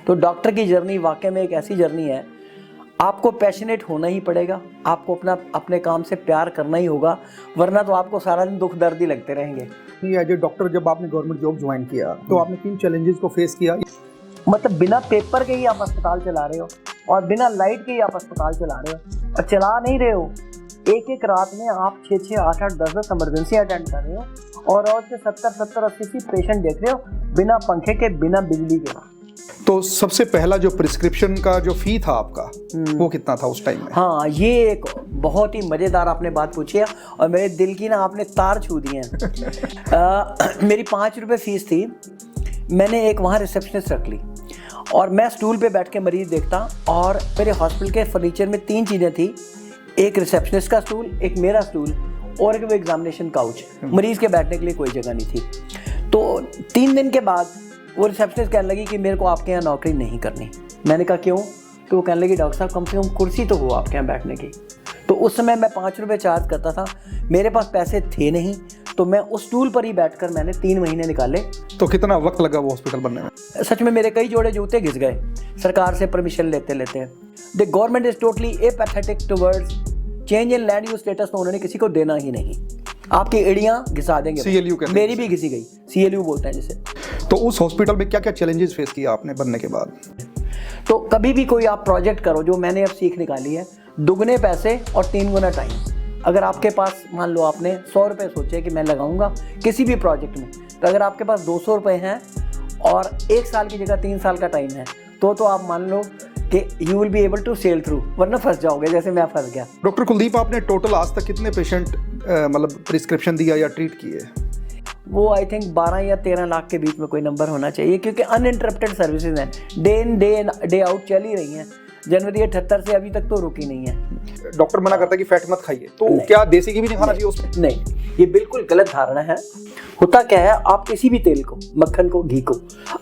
तो डॉक्टर की जर्नी वाकई में एक ऐसी जर्नी है, आपको पैशनेट होना ही पड़ेगा, आपको अपने काम से प्यार करना ही होगा, वरना तो आपको सारा दिन दुख दर्द ही लगते रहेंगे। एज ए डॉक्टर जब आपने गवर्नमेंट जॉब ज्वाइन किया तो आपने किन चैलेंजेस को फेस किया? मतलब बिना पेपर के ही आप अस्पताल चला रहे हो और बिना लाइट के ही आप अस्पताल चला रहे हो और चला नहीं रहे हो। एक एक रात में आप 6-6, 8-8, 10-10 इमरजेंसी अटेंड कर रहे हो और रोज के 70-70, 80 पेशेंट देख रहे हो बिना पंखे के, बिना बिजली के। तो सबसे पहला जो प्रिस्क्रिप्शन का जो फी था आपका वो कितना था उस टाइम में? हाँ, ये एक बहुत ही मज़ेदार आपने बात पूछी है और मेरे दिल की ना आपने तार छू दिए हैं। मेरी 5 रुपये फीस थी। मैंने एक वहाँ रिसेप्शनिस्ट रख ली और मैं स्टूल पे बैठ के मरीज़ देखता और मेरे हॉस्पिटल के फर्नीचर में 3 चीज़ें थी, एक रिसेप्शनिस्ट का स्टूल, एक मेरा स्टूल और एक वो एग्जामिनेशन काउच। मरीज़ के बैठने के लिए कोई जगह नहीं थी। तो 3 दिन के बाद वो रिसेप्शनिस्ट कहने लगी कि मेरे को आपके यहाँ नौकरी नहीं करनी। मैंने कहा क्यों? तो वो कहने लगी डॉक्टर साहब कम से कम कुर्सी तो हो आपके यहाँ बैठने की। तो उस समय मैं 5 रुपये चार्ज करता था, मेरे पास पैसे थे नहीं, तो मैं उस स्टूल पर ही बैठकर मैंने 3 महीने निकाले। तो कितना वक्त लगा वो हॉस्पिटल बनने में? सच में मेरे कई जोड़े जूते घिस गए सरकार से परमिशन लेते लेते। The government is totally apathetic towards change in land use status, तो उन्होंने किसी को देना ही नहीं। आपकी एड़ियाँ घिसा देंगे। CLU कहते हैं। मेरी भी घिसी गई, CLU बोलते हैं जिसे। तो उस हॉस्पिटल में क्या क्या चैलेंजेस फेस किया आपने बनने के बाद? तो कभी भी कोई आप प्रोजेक्ट करो, जो मैंने अब सीख निकाली है, दुगने पैसे और 3 गुना टाइम। अगर आपके पास मान लो आपने 100 रुपये सोचे कि मैं लगाऊंगा किसी भी प्रोजेक्ट में, तो अगर आपके पास 200 रुपये हैं और 1 साल की जगह 3 साल का टाइम है, तो आप मान लो कि you will be able to sail through, वरना फंस जाओगे जैसे मैं फंस गया। डॉक्टर कुलदीप, आपने टोटल आज तक कितने पेशेंट मतलब प्रिस्क्रिप्शन दिया या ट्रीट किए? वो आई थिंक 12 या 13 लाख के बीच में कोई नंबर होना चाहिए, क्योंकि अनइंटरप्टेड सर्विसेज हैं, डे इन डे आउट चल ही रही हैं। जनवरी 78 से अभी तक तो रुकी नहीं है। डॉक्टर मना करता है कि फैट मत खाइए, तो क्या देसी घी भी नहीं खाना चाहिए उसमें? नहीं, ये बिल्कुल गलत धारणा है। होता क्या है, आप किसी भी तेल को, मक्खन को, घी को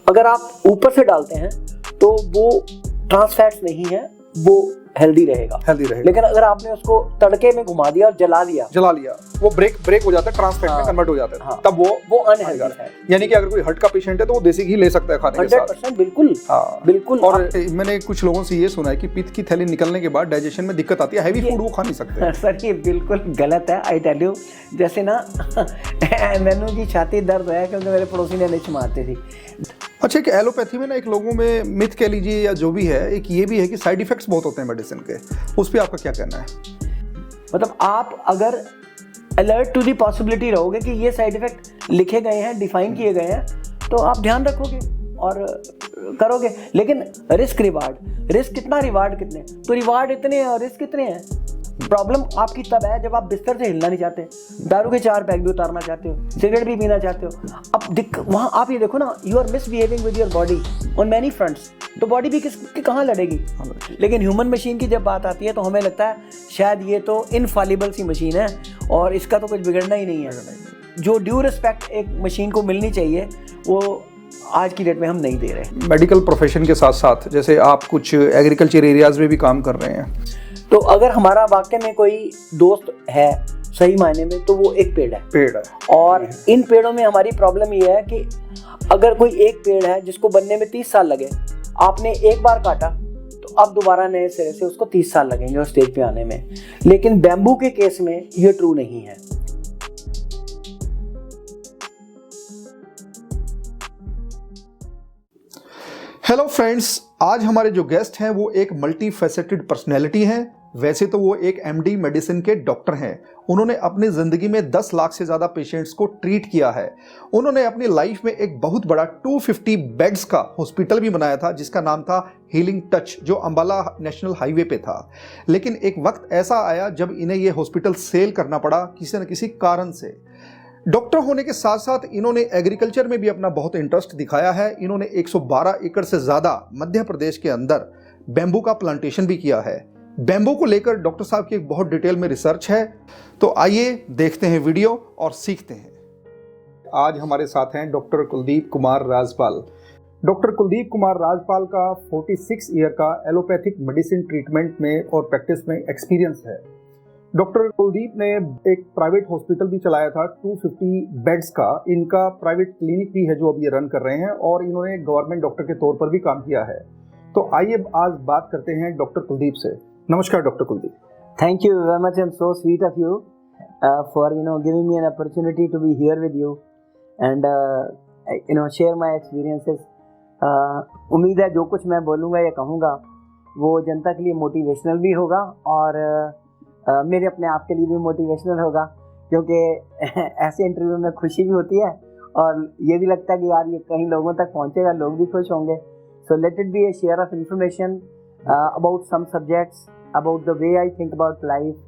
अगर आप ऊपर से डालते हैं तो वो ट्रांस फैट्स नहीं है, वो हेल्दी रहेगा। लेकिन अगर आपने उसको तड़के में घुमा दिया और जला लिया, वो ब्रेक हो जाता है, ट्रांस फैट में कन्वर्ट हो जाता है। हाँ, तब वो अनहेल्दी है। यानी कि अगर कोई हार्ट का पेशेंट है तो वो देसी घी ले सकता है खाने के साथ। 100% बिल्कुल। हाँ, बिल्कुल। और मैंने कुछ लोगों से ये सुना है कि पित्त की थैली निकलने के बाद डाइजेशन में दिक्कत आती है, हैवी फूड वो खा नहीं सकते। सर ये बिल्कुल गलत है, आई टेल यू। जैसे ना मैनू की छाती दर्द है क्योंकि मेरे पड़ोसी ने निच मारती थी। अच्छा, एक एलोपैथी में ना एक लोगों में मिथ कह लीजिए या जो भी है, एक ये भी है कि साइड इफेक्ट्स बहुत होते हैं मेडिसिन के, उस पर आपका क्या कहना है? मतलब आप अगर अलर्ट टू दी पॉसिबिलिटी रहोगे कि ये साइड इफेक्ट लिखे गए हैं, डिफाइन किए गए हैं, तो आप ध्यान रखोगे और करोगे। लेकिन रिस्क कितना, रिवार्ड कितने? तो रिवार्ड इतने हैं और रिस्क कितने हैं। प्रॉब्लम आपकी तब है जब आप बिस्तर से हिलना नहीं चाहते, दारू के 4 पैक भी उतारना चाहते हो, सिगरेट भी पीना चाहते हो। अब वहाँ आप ये देखो ना, you are misbehaving with your body on many fronts. तो बॉडी भी कहाँ लड़ेगी? लेकिन ह्यूमन मशीन की जब बात आती है तो हमें लगता है शायद ये तो इनफॉलिबल सी मशीन है और इसका तो कुछ बिगड़ना ही नहीं है। जो ड्यू रिस्पेक्ट एक मशीन को मिलनी चाहिए वो आज की डेट में हम नहीं दे रहे। मेडिकल प्रोफेशन के साथ साथ जैसे आप कुछ एग्रीकल्चर एरियाज में भी काम कर रहे हैं, तो अगर हमारा वाकई में कोई दोस्त है सही मायने में, तो वो एक पेड़ है। और इन पेड़ों में हमारी प्रॉब्लम ये है कि अगर कोई एक पेड़ है जिसको बनने में 30 साल लगे, आपने एक बार काटा तो अब दोबारा नए सिरे से उसको 30 साल लगेंगे उस स्टेज पे आने में। लेकिन बैम्बू के केस में ये ट्रू नहीं है। हेलो फ्रेंड्स, आज हमारे जो गेस्ट हैं वो एक मल्टी फैसेटेड पर्सनैलिटी हैं। वैसे तो वो एक MD मेडिसिन के डॉक्टर हैं। उन्होंने अपनी ज़िंदगी में 10 लाख से ज़्यादा पेशेंट्स को ट्रीट किया है। उन्होंने अपनी लाइफ में एक बहुत बड़ा 250 बेड्स का हॉस्पिटल भी बनाया था जिसका नाम था हीलिंग टच, जो अंबाला नेशनल हाईवे पे था। लेकिन एक वक्त ऐसा आया जब इन्हें ये हॉस्पिटल सेल करना पड़ा किसी न किसी कारण से। डॉक्टर होने के साथ साथ इन्होंने एग्रीकल्चर में भी अपना बहुत इंटरेस्ट दिखाया है। इन्होंने 112 एकड़ से ज़्यादा मध्य प्रदेश के अंदर बैम्बू का प्लांटेशन भी किया है। बैम्बू को लेकर डॉक्टर साहब की एक बहुत डिटेल में रिसर्च है, तो आइए देखते हैं वीडियो और सीखते हैं। आज हमारे साथ हैं डॉक्टर कुलदीप कुमार राजपाल। डॉक्टर कुलदीप कुमार राजपाल का 46 ईयर का एलोपैथिक मेडिसिन ट्रीटमेंट में और प्रैक्टिस में एक्सपीरियंस है। डॉक्टर कुलदीप ने एक प्राइवेट हॉस्पिटल भी चलाया था 250 बेड्स का। इनका प्राइवेट क्लिनिक भी है जो अब ये रन कर रहे हैं, और इन्होंने गवर्नमेंट डॉक्टर के तौर पर भी काम किया है। तो आइए आज बात करते हैं डॉक्टर कुलदीप से। नमस्कार doctor Kuldeep. Thank you very much and so sweet of you for giving me an opportunity to be here with you and share my experiences. उम्मीद है जो कुछ मैं बोलूँगा या कहूँगा वो जनता के लिए मोटिवेशनल भी होगा और मेरे अपने आप के लिए भी मोटिवेशनल होगा, क्योंकि ऐसे इंटरव्यू में खुशी भी होती है और ये भी लगता है कि यार ये कहीं लोगों तक पहुँचेगा, लोग भी खुश होंगे। So let it be a share of information about some subjects, about the way I think about life,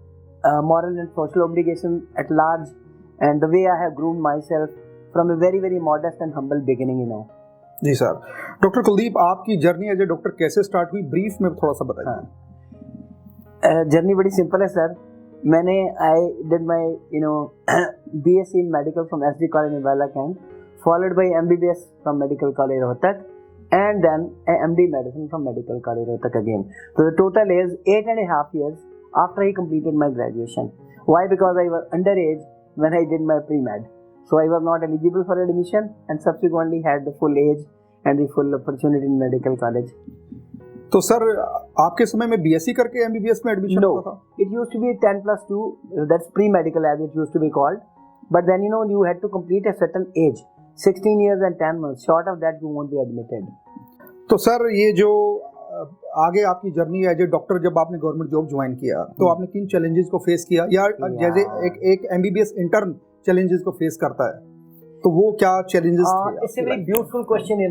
moral and social obligation at large, and the way I have groomed myself from a very very modest and humble beginning, जी sir. Doctor Kuldeep, आपकी journey as a doctor कैसे start हुई, brief में थोड़ा सा बताइए। Journey बड़ी simple है सर। मैंने I did my BSc in medical from SD College in Balakand, followed by MBBS from Medical College Rohtak, and then MD Medicine from Medical College Rohtak again. So the total is 8.5 years after I completed my graduation. Why? Because I was underage when I did my pre-med. So I was not eligible for admission and subsequently had the full age and the full opportunity in medical college. तो sir आपके समय में BSc करके MBBS में admission होता था? It used to be 10+2, that's pre-medical as it used to be called. But then you had to complete a certain age. 16 years and 10 months. Short of that, you won't be admitted. तो sir ये जो आगे आपकी journey as a doctor, जब आपने government job join किया तो आपने किन चैलेंजेस को फेस किया, या जैसे एक MBBS इंटर्न चैलेंजेस को फेस करता है, तो वो क्या चैलेंजेस थे? It's a very beautiful question,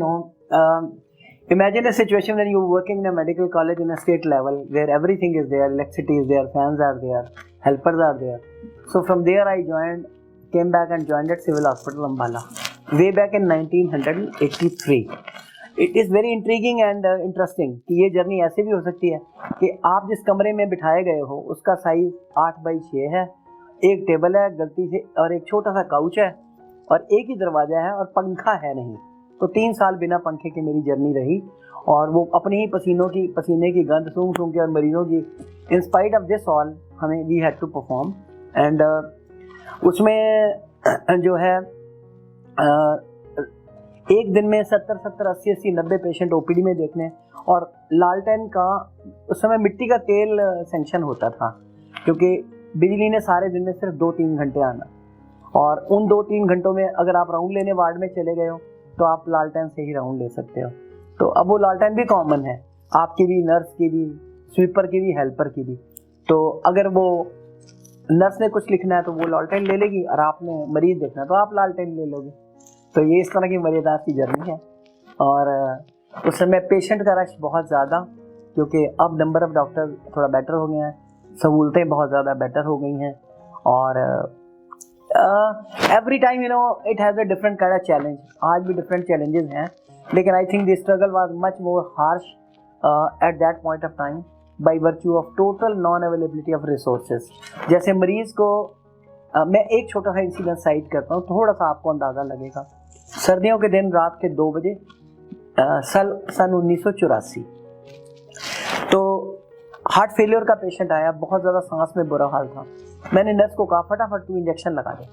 Imagine a situation when you're working in a medical college in a state level where everything is there, electricity is there, fans are there, helpers are there. So from there I came back and joined at Civil Hospital Ambala way back in 1983. It is very intriguing and interesting कि ये journey ऐसे भी हो सकती है कि आप जिस कमरे में बिठाए गए हो उसका साइज 8x6 है, एक टेबल है गलती से और एक छोटा सा काउच है और एक ही दरवाजा है और पंखा है नहीं। तो 3 साल बिना पंखे की मेरी जर्नी रही और वो अपने ही पसीने की गंध सूंघ के और मरीजों की, in spite of this all हमें we had to perform. And उसमें जो है एक दिन में 70, 80, 90 पेशेंट OPD में देखने, और लालटेन का उस समय मिट्टी का तेल सेंक्शन होता था क्योंकि बिजली ने सारे दिन में सिर्फ 2-3 घंटे आना, और उन 2-3 घंटों में अगर आप राउंड लेने वार्ड में चले गए हो तो आप लालटेन से ही राउंड ले सकते हो। तो अब वो लालटेन भी कॉमन है, आपकी भी, नर्स की भी, स्वीपर की भी, हेल्पर की भी। तो अगर वो नर्स ने कुछ लिखना है तो वो लालटेन ले लेगी और आपने मरीज देखना है तो आप लालटेन ले लोगे। तो ये इस तरह की मज़ेदार सी जर्नी है। और उस समय पेशेंट का रश बहुत ज़्यादा, क्योंकि अब नंबर ऑफ़ डॉक्टर थोड़ा बेटर हो गए हैं, सहूलतें बहुत ज़्यादा बेटर हो गई हैं, और every time it has a different kind of challenge. आज भी डिफरेंट चैलेंजेस हैं, लेकिन I think the struggle was much more harsh at that point of time by virtue of total non availability of resources. जैसे मरीज़ को मैं एक छोटा सा इंसिडेंट साइट करता हूँ, थोड़ा सा आपको अंदाज़ा लगेगा। सर्दियों के दिन रात के 2 बजे सन 1984, तो हार्ट फेलियर का पेशेंट आया, बहुत ज़्यादा सांस में बुरा हाल था। मैंने नर्स को कहा फटाफट तू इंजेक्शन लगा दे।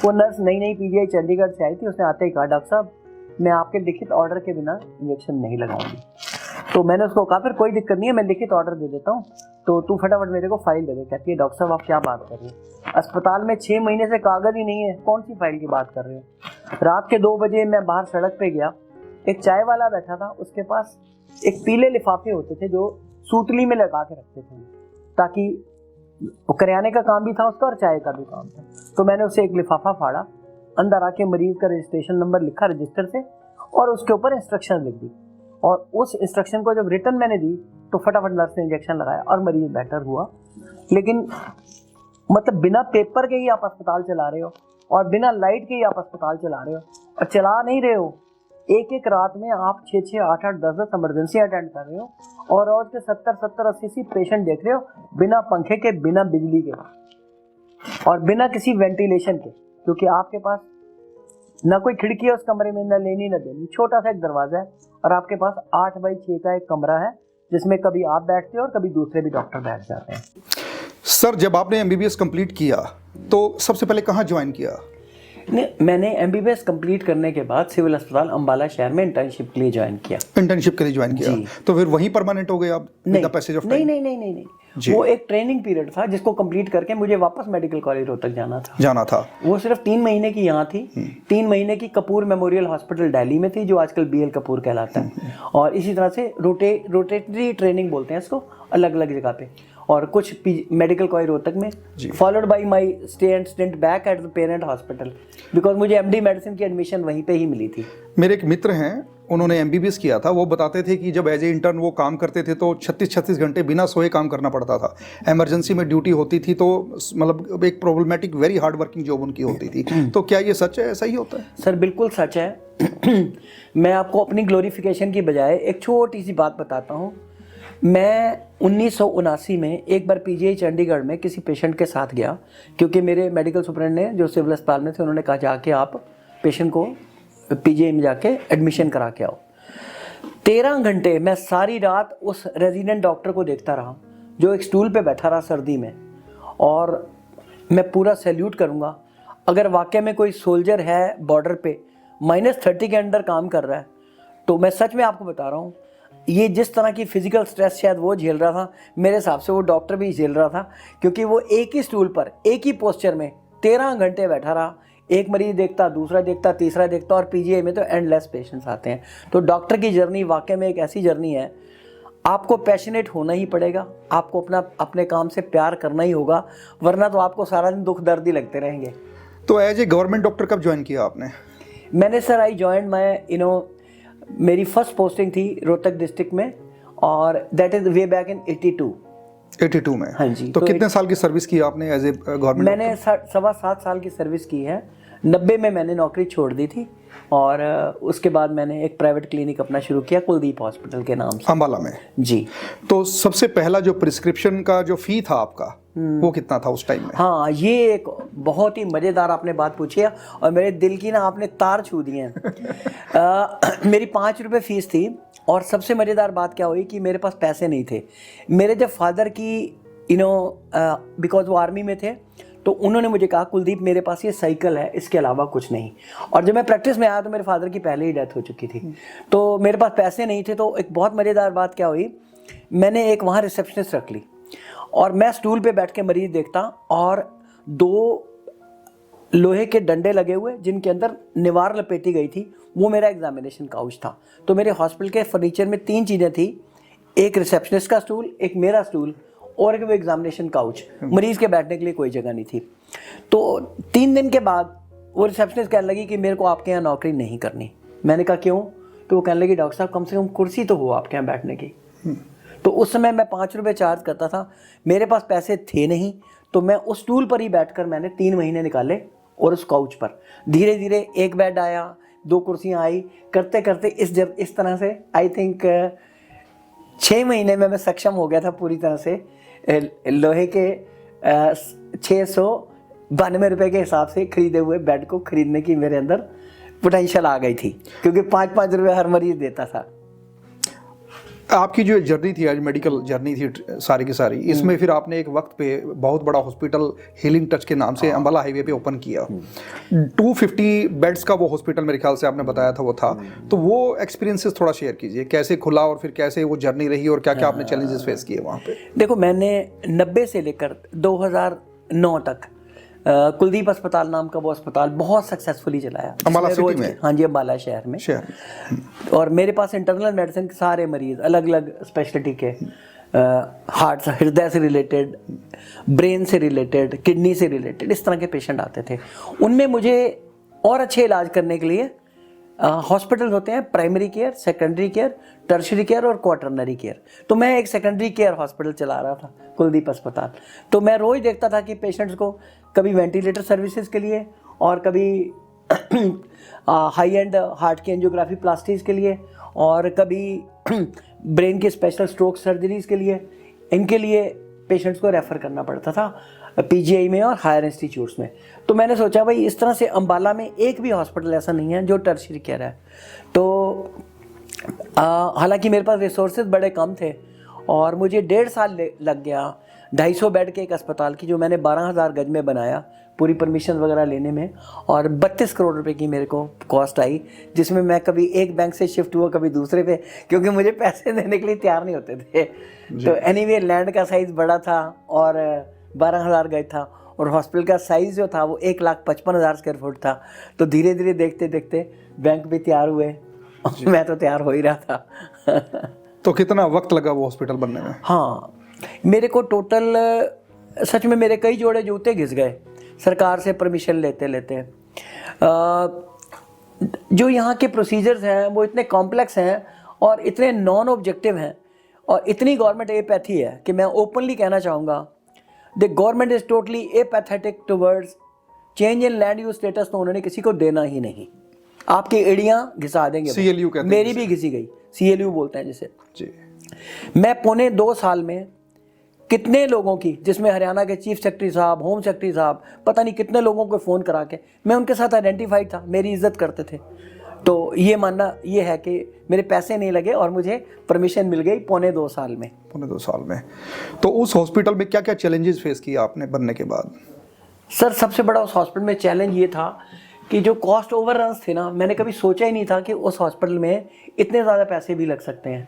वो नर्स नई PGI चंडीगढ़ से आई थी, उसने आते ही कहा डॉक्टर साहब मैं आपके लिखित ऑर्डर के बिना इंजेक्शन नहीं लगाऊंगी। तो मैंने उसको कहा फिर कोई दिक्कत नहीं है, मैं लिखित ऑर्डर दे देता हूँ, तो तू फटाफट मेरे को फाइल दे दे। कहती है डॉक्टर साहब आप क्या बात कर रहे हो, अस्पताल में 6 महीने से कागज़ ही नहीं है, कौन सी फाइल की बात कर रहे हो। रात के 2 बजे मैं बाहर सड़क पे गया, एक चाय वाला बैठा था, उसके पास एक पीले लिफाफे होते थे जो सूतली में लगा के रखते थे, ताकि करियाने का काम भी था उसका और चाय का भी काम था। तो मैंने उसे एक लिफाफा फाड़ा, अंदर आके मरीज का रजिस्ट्रेशन नंबर लिखा रजिस्टर से और उसके ऊपर इंस्ट्रक्शन लिख दी, और उस इंस्ट्रक्शन को जब रिटर्न मैंने दी तो फटाफट नर्स ने इंजेक्शन लगाया और मरीज बेटर हुआ। लेकिन मतलब बिना पेपर के ही आप अस्पताल चला रहे हो और बिना लाइट के ही आप अस्पताल चला रहे हो, और चला नहीं रहे हो, एक रात में आप 6, 8, 10 इमरजेंसी अटेंड कर रहे हो और रोज के 70, 80 पेशेंट देख रहे हो बिना पंखे के, बिना बिजली के और बिना किसी वेंटिलेशन के, क्योंकि आपके पास ना कोई खिड़की है उस कमरे में, ना लेनी ना देनी, छोटा सा एक दरवाजा है और आपके पास 8x6 का एक कमरा है जिसमें कभी आप बैठते हो और कभी दूसरे भी डॉक्टर बैठ जाते हैं। सर जब आपने एमबीबीएस कंप्लीट किया तो सबसे पहले कहाँ ज्वाइन किया? नहीं, मैंने एमबीबीएस कंप्लीट करने के बाद सिविल अस्पताल अंबाला शहर में इंटर्नशिप के लिए ज्वाइन किया। इंटर्नशिप के लिए ज्वाइन किया, तो फिर वहीं परमानेंट हो गए आप? नहीं, पैसेज ऑफ नहीं, नहीं, नहीं, नहीं, नहीं। वो एक ट्रेनिंग पीरियड था जिसको कंप्लीट करके मुझे वापस मेडिकल कॉलेज रोहतक जाना था। वो सिर्फ 3 महीने की यहाँ थी, 3 महीने की कपूर मेमोरियल हॉस्पिटल दिल्ली में थी, जो आजकल बीएल कपूर कहलाता है। और इसी तरह से रोटेटरी ट्रेनिंग बोलते हैं इसको, अलग अलग जगह पे, और कुछ मेडिकल कॉलेज रोहतक में, followed by my stay and stint back at the parent hospital, because मुझे एमडी मेडिसिन की एडमिशन वहीं पे ही मिली थी। मेरे एक मित्र हैं, उन्होंने एमबीबीएस किया था। वो बताते थे कि जब एज ए इंटर्न वो काम करते थे तो 36 घंटे बिना सोए काम करना पड़ता था। इमरजेंसी में ड्यूटी होती थी तो मतलब एक problematic very hard working job उनकी होती थी। तो क्या ये सच है, ऐसा ही होता है? सर बिल्कुल सच है। मैं आपको अपनी ग्लोरिफिकेशन की बजाय एक छोटी सी बात बताता हूँ। मैं 1979 में एक बार पीजीआई चंडीगढ़ में किसी पेशेंट के साथ गया, क्योंकि मेरे मेडिकल सुपरिटेंडेंट ने जो सिविल अस्पताल में थे, उन्होंने कहा जाके आप पेशेंट को पीजीआई में जाके एडमिशन करा के आओ। 13 घंटे मैं सारी रात उस रेजिडेंट डॉक्टर को देखता रहा, जो एक स्टूल पे बैठा रहा सर्दी में। और मैं पूरा सैल्यूट करूँगा, अगर वाकई में कोई सोल्जर है बॉर्डर पे -30 के अंडर काम कर रहा है, तो मैं सच में आपको बता रहा हूँ, ये जिस तरह की फिजिकल स्ट्रेस शायद वो झेल रहा था, मेरे हिसाब से वो डॉक्टर भी झेल रहा था, क्योंकि वो एक ही स्टूल पर एक ही पोस्चर में 13 घंटे बैठा रहा। एक मरीज देखता, दूसरा देखता, तीसरा देखता, और पीजीआई में तो एंडलेस पेशेंट्स आते हैं। तो डॉक्टर की जर्नी वाकई में एक ऐसी जर्नी है, आपको पैशनेट होना ही पड़ेगा, आपको अपने काम से प्यार करना ही होगा, वरना तो आपको सारा दिन दुख दर्द ही लगते रहेंगे। तो एज ए गवर्नमेंट डॉक्टर कब ज्वाइन किया आपने? मैंने सर आई जॉइंड माई मेरी फर्स्ट पोस्टिंग थी रोहतक डिस्ट्रिक्ट में, और that is way back in 82 में। हाँ जी। तो कितने साल की सर्विस की आपने एज ए गवर्नमेंट? मैंने 7.25 साल की सर्विस की है। 90 में मैंने नौकरी छोड़ दी थी, और उसके बाद मैंने एक प्राइवेट क्लिनिक अपना शुरू किया कुलदीप हॉस्पिटल के नाम से, अंबाला में। जी। तो सबसे पहला जो प्रिस्क्रिप्शन का जो फी था आपका, वो कितना था उस टाइम में? हाँ, ये एक बहुत ही मज़ेदार आपने बात पूछी है, और मेरे दिल की ना आपने तार छू दिए हैं। मेरी 5 रुपये फीस थी, और सबसे मज़ेदार बात क्या हुई कि मेरे पास पैसे नहीं थे। मेरे जब फादर की बिकॉज वो आर्मी में थे, तो उन्होंने मुझे कहा कुलदीप मेरे पास ये साइकिल है, इसके अलावा कुछ नहीं। और जब मैं प्रैक्टिस में आया तो मेरे फादर की पहले ही डेथ हो चुकी थी, तो मेरे पास पैसे नहीं थे। तो एक बहुत मज़ेदार बात क्या हुई, मैंने एक वहाँ रिसेप्शनिस्ट रख ली, और मैं स्टूल पे बैठ के मरीज देखता, और 2 लोहे के डंडे लगे हुए जिनके अंदर निवार लपेटी गई थी, वो मेरा एग्जामिनेशन काउच था। तो मेरे हॉस्पिटल के फर्नीचर में 3 चीज़ें थी, एक रिसेप्शनिस्ट का स्टूल, एक मेरा स्टूल, और एक वो एग्जामिनेशन काउच। मरीज के बैठने के लिए कोई जगह नहीं थी। तो 3 दिन के बाद वो रिसेप्शनिस्ट कहने लगी कि मेरे को आपके यहाँ नौकरी नहीं करनी। मैंने कहा क्यों? तो वो कहने लगी डॉक्टर साहब कम से कम कुर्सी तो हो आपके यहाँ बैठने की। तो उस समय मैं 5 रुपये चार्ज करता था, मेरे पास पैसे थे नहीं, तो मैं उस स्टूल पर ही बैठकर मैंने 3 महीने निकाले, और उस काउच पर धीरे धीरे एक बेड आया, 2 कुर्सियाँ आई, करते करते इस तरह से आई थिंक 6 महीने में मैं सक्षम हो गया था पूरी तरह से लोहे के 692 रुपये के हिसाब से खरीदे हुए बेड को खरीदने की मेरे अंदर पोटेंशियल आ गई थी, क्योंकि 5-5 रुपये हर मरीज देता था। आपकी जो जर्नी थी, आज मेडिकल जर्नी थी सारी की सारी, इसमें फिर आपने एक वक्त पे बहुत बड़ा हॉस्पिटल हीलिंग टच के नाम से अंबाला हाईवे पे ओपन किया। 250 बेड्स का वो हॉस्पिटल मेरे ख्याल से आपने बताया था वो था। तो वो एक्सपीरियंसेस थोड़ा शेयर कीजिए, कैसे खुला और फिर कैसे वो जर्नी रही, और क्या क्या आपने चैलेंजेस फेस किए वहाँ पे? देखो, मैंने 90 से लेकर 2009 तक कुलदीप अस्पताल नाम का वो अस्पताल बहुत सक्सेसफुली चलाया अंबाला सिटी में। हाँ जी, अंबाला शहर में। और मेरे पास इंटरनल मेडिसिन के सारे मरीज अलग अलग स्पेशलिटी के, हार्ट से, हृदय से रिलेटेड, ब्रेन से रिलेटेड, किडनी से रिलेटेड, इस तरह के पेशेंट आते थे। उनमें मुझे और अच्छे इलाज करने के लिए हॉस्पिटल होते हैं primary care, secondary care, tertiary care और क्वाटरनरी केयर। तो मैं एक सेकेंडरी केयर हॉस्पिटल चला रहा था, कुलदीप अस्पताल। तो मैं रोज़ देखता था कि पेशेंट्स को कभी वेंटिलेटर सर्विसेज के लिए, और कभी हाई एंड हार्ट की एंजियोग्राफी प्लास्टीज के लिए, और कभी ब्रेन के स्पेशल स्ट्रोक सर्जरीज के लिए, इनके लिए पेशेंट्स को रेफ़र करना पड़ता था पीजीआई में और हायर इंस्टीट्यूट्स में। तो मैंने सोचा भाई इस तरह से अंबाला में एक भी हॉस्पिटल ऐसा नहीं है जो टर्शरी केयर है। तो हालांकि मेरे पास रिसोर्सेज बड़े कम थे, और मुझे 1.5 साल लग गया 250 बेड के एक अस्पताल की, जो मैंने 12,000 गज में बनाया पूरी परमिशन वगैरह लेने में, और 32 करोड़ रुपए की मेरे को कॉस्ट आई, जिसमें मैं कभी एक बैंक से शिफ्ट हुआ कभी दूसरे पे, क्योंकि मुझे पैसे देने के लिए तैयार नहीं होते थे। तो एनीवे लैंड का साइज़ बड़ा था और 12,000 गज था, और हॉस्पिटल का साइज़ जो था वो 1,55,000 स्क्वायर फुट था। तो धीरे धीरे देखते देखते बैंक भी तैयार हुए, मैं तो तैयार हो ही रहा था। तो कितना वक्त लगा वो हॉस्पिटल बनने में? हाँ, मेरे को टोटल सच में मेरे कई जोड़े जूते घिस गए सरकार से परमिशन लेते लेते। जो यहाँ के प्रोसीजर्स हैं वो इतने कॉम्प्लेक्स हैं और इतने नॉन ऑब्जेक्टिव हैं, और इतनी गवर्नमेंट एपैथी है कि मैं ओपनली कहना चाहूँगा, the government is totally apathetic towards change in land use status. तो उन्होंने किसी को देना ही नहीं, आपकी एड़ियाँ घिसा देंगे। CLU कहते हैं, मेरी भी घिसी गई, CLU बोलते हैं जिसे जी। मैं पौने 2 साल में कितने लोगों की, जिसमें हरियाणा के चीफ सेक्रेटरी साहब, होम सेक्रेटरी साहब, पता नहीं कितने लोगों को फ़ोन करा के मैं उनके साथ आइडेंटिफाइड था, मेरी इज्जत करते थे। तो ये मानना ये है कि मेरे पैसे नहीं लगे और मुझे परमिशन मिल गई पौने 2 साल में। पौने 2 साल में। तो उस हॉस्पिटल में क्या क्या चैलेंजेस फेस किया आपने बनने के बाद? सर सबसे बड़ा उस हॉस्पिटल में चैलेंज ये था कि जो कॉस्ट ओवररन्स थे ना, मैंने कभी सोचा ही नहीं था कि उस हॉस्पिटल में इतने ज़्यादा पैसे भी लग सकते हैं।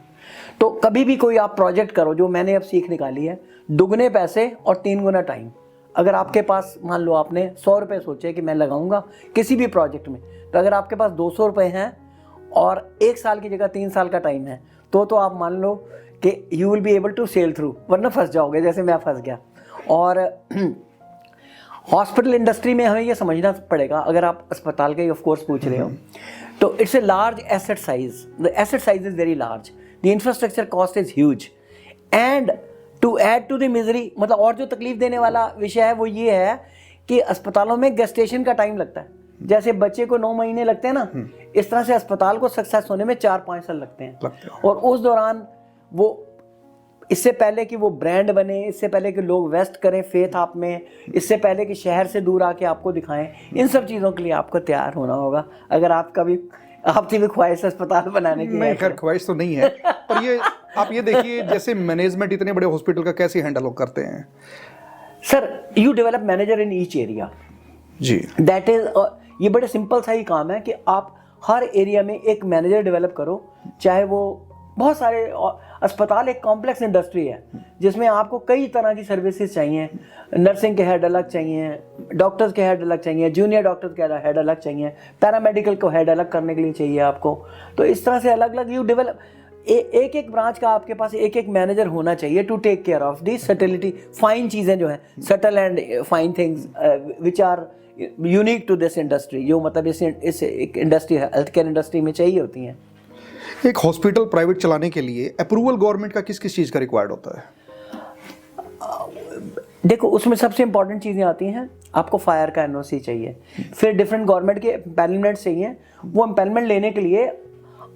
तो कभी भी कोई आप प्रोजेक्ट करो, जो मैंने अब सीख निकाली है, दुगने पैसे और 3 गुना टाइम। अगर आपके पास मान लो आपने 100 रुपये सोचे कि मैं लगाऊंगा किसी भी प्रोजेक्ट में, तो अगर आपके पास 200 रुपये हैं और 1 साल की जगह 3 साल का टाइम है, तो आप मान लो कि you will be able to sail through, वरना फंस जाओगे जैसे मैं फंस गया। और हॉस्पिटल इंडस्ट्री में हमें ये समझना पड़ेगा, अगर आप अस्पताल के ऑफ कोर्स पूछ रहे हो, तो it's a large asset size, the asset size is very large, the infrastructure cost is huge, and to add to the misery, मतलब और जो तकलीफ देने वाला विषय है वो ये है कि अस्पतालों में गेस्टेशन का टाइम लगता है। जैसे बच्चे को 9 महीने लगते हैं ना, इस तरह से अस्पताल को सक्सेस होने में 4-5 साल लगते हैं। और उस दौरान वो, इससे पहले कि वो ब्रांड बने, इससे पहले कि लोग वेस्ट करें फेथ आप में, इससे पहले कि शहर से दूर आके आपको दिखाएं, इन सब चीज़ों के लिए आपको तैयार होना होगा। अगर आपकी भी ख्वाहिश अस्पताल बनाने की नहीं, खैर ख्वाहिश तो नहीं है, पर ये आप ये देखिए जैसे मैनेजमेंट इतने बड़े हॉस्पिटल का कैसे हैंडल करते हैं? Sir you develop manager in each area जी, दैट इज, ये बड़े सिंपल सा ही काम है कि आप हर एरिया में एक मैनेजर डेवलप करो। चाहे वो बहुत सारे अस्पताल एक कॉम्प्लेक्स इंडस्ट्री है जिसमें आपको कई तरह की सर्विसेज चाहिए, नर्सिंग के हेड अलग चाहिए, डॉक्टर्स के हेड अलग चाहिए, जूनियर डॉक्टर्स के हेड अलग चाहिए, पैरामेडिकल को हेड अलग करने के लिए चाहिए आपको। तो इस तरह से अलग अलग यू डेवलप, एक एक ब्रांच का आपके पास एक एक मैनेजर होना चाहिए to take care of the subtlety, fine चीज़ें जो हैं, subtle and fine things which are unique to this industry, जो मतलब इस एक इंडस्ट्री है, हेल्थ केयर इंडस्ट्री में चाहिए होती हैं। एक हॉस्पिटल प्राइवेट चलाने के लिए अप्रूवल गवर्नमेंट का किस किस चीज़ का रिक्वायर्ड होता है? देखो उसमें सबसे इंपॉर्टेंट चीज़ें आती हैं, आपको फायर का NOC चाहिए, फिर डिफरेंट गवर्नमेंट के एम्पैनलमेंट चाहिए। वो एम्पैनलमेंट लेने के लिए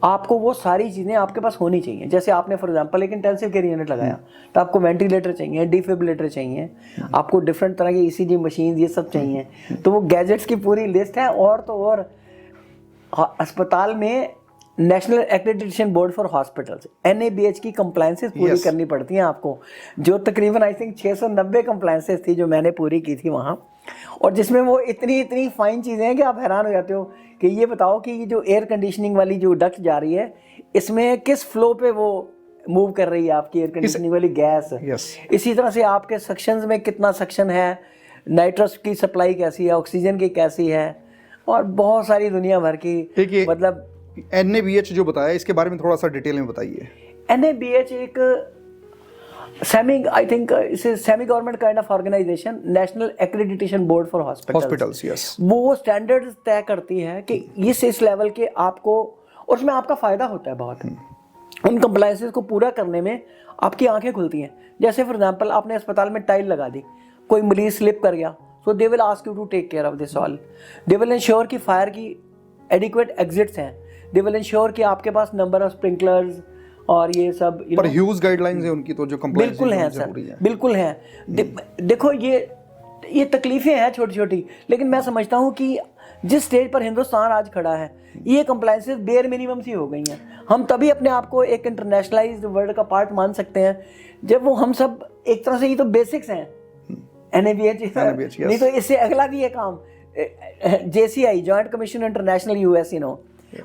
आपको वो सारी चीज़ें आपके पास होनी चाहिए। जैसे आपने फॉर एग्जांपल एक इंटेंसिव केयर यूनिट लगाया, तो आपको वेंटिलेटर चाहिए, डिफिब्रिलेटर चाहिए, आपको डिफरेंट तरह की ECG मशीन, ये सब चाहिए। तो वो गैजेट्स की पूरी लिस्ट है। और तो और अस्पताल में national accreditation board for hospitals NABH की कंप्लायंसेस पूरी करनी पड़ती हैं आपको, जो तकरीबन आई थिंक 690 कंप्लायंसेस थी जो मैंने पूरी की थी वहाँ। और जिसमें वो इतनी फाइन चीज़ें हैं कि आप हैरान हो जाते हो कि ये बताओ कि ये जो एयर कंडीशनिंग वाली जो डक्ट जा रही है, इसमें किस फ्लो पे वो मूव कर रही है आपकी एयर कंडीशनिंग वाली गैस। इसी तरह से आपके सक्शंस में कितना सक्शन है, नाइट्रस की सप्लाई कैसी है, ऑक्सीजन की कैसी है, और बहुत सारी दुनिया भर की, मतलब NABH जो बताया इसके बारे में थोड़ा सा डिटेल में बताइए। NABH एक semi government kind of organization, national accreditation board for hospitals, yes. वो स्टैंडर्ड्स तय करती है कि इस लेवल के आपको, और उसमें आपका फायदा होता है बहुत। उन कंप्लायंसेस को पूरा करने में आपकी आंखें खुलती हैं। जैसे फॉर एग्जांपल आपने अस्पताल में टाइल लगा दी, कोई मरीज स्लिप कर गया, so they will ask you to take care of this all. They will ensure कि फायर की एडिक्वेट एग्जिट्स हैं, दे विल इंश्योर कि आपके पास नंबर ऑफ स्प्रिंकलर्स और ये सब, पर ह्यूज गाइडलाइंस है उनकी, तो जो कंप्लायंस बिल्कुल हैं सर, बिल्कुल हैं। देखो ये तकलीफें हैं छोटी छोटी, लेकिन मैं समझता हूँ कि जिस स्टेज पर हिंदुस्तान आज खड़ा है, ये कंप्लायंसेस बेयर मिनिमम सी हो गई हैं। हम तभी अपने आप को एक इंटरनेशनलाइज्ड वर्ल्ड का पार्ट मान सकते हैं जब वो हम सब एक तरह से ये तो बेसिक्स हैं NABH, yes. नहीं तो इससे अगला भी है काम JCI, joint commission international US,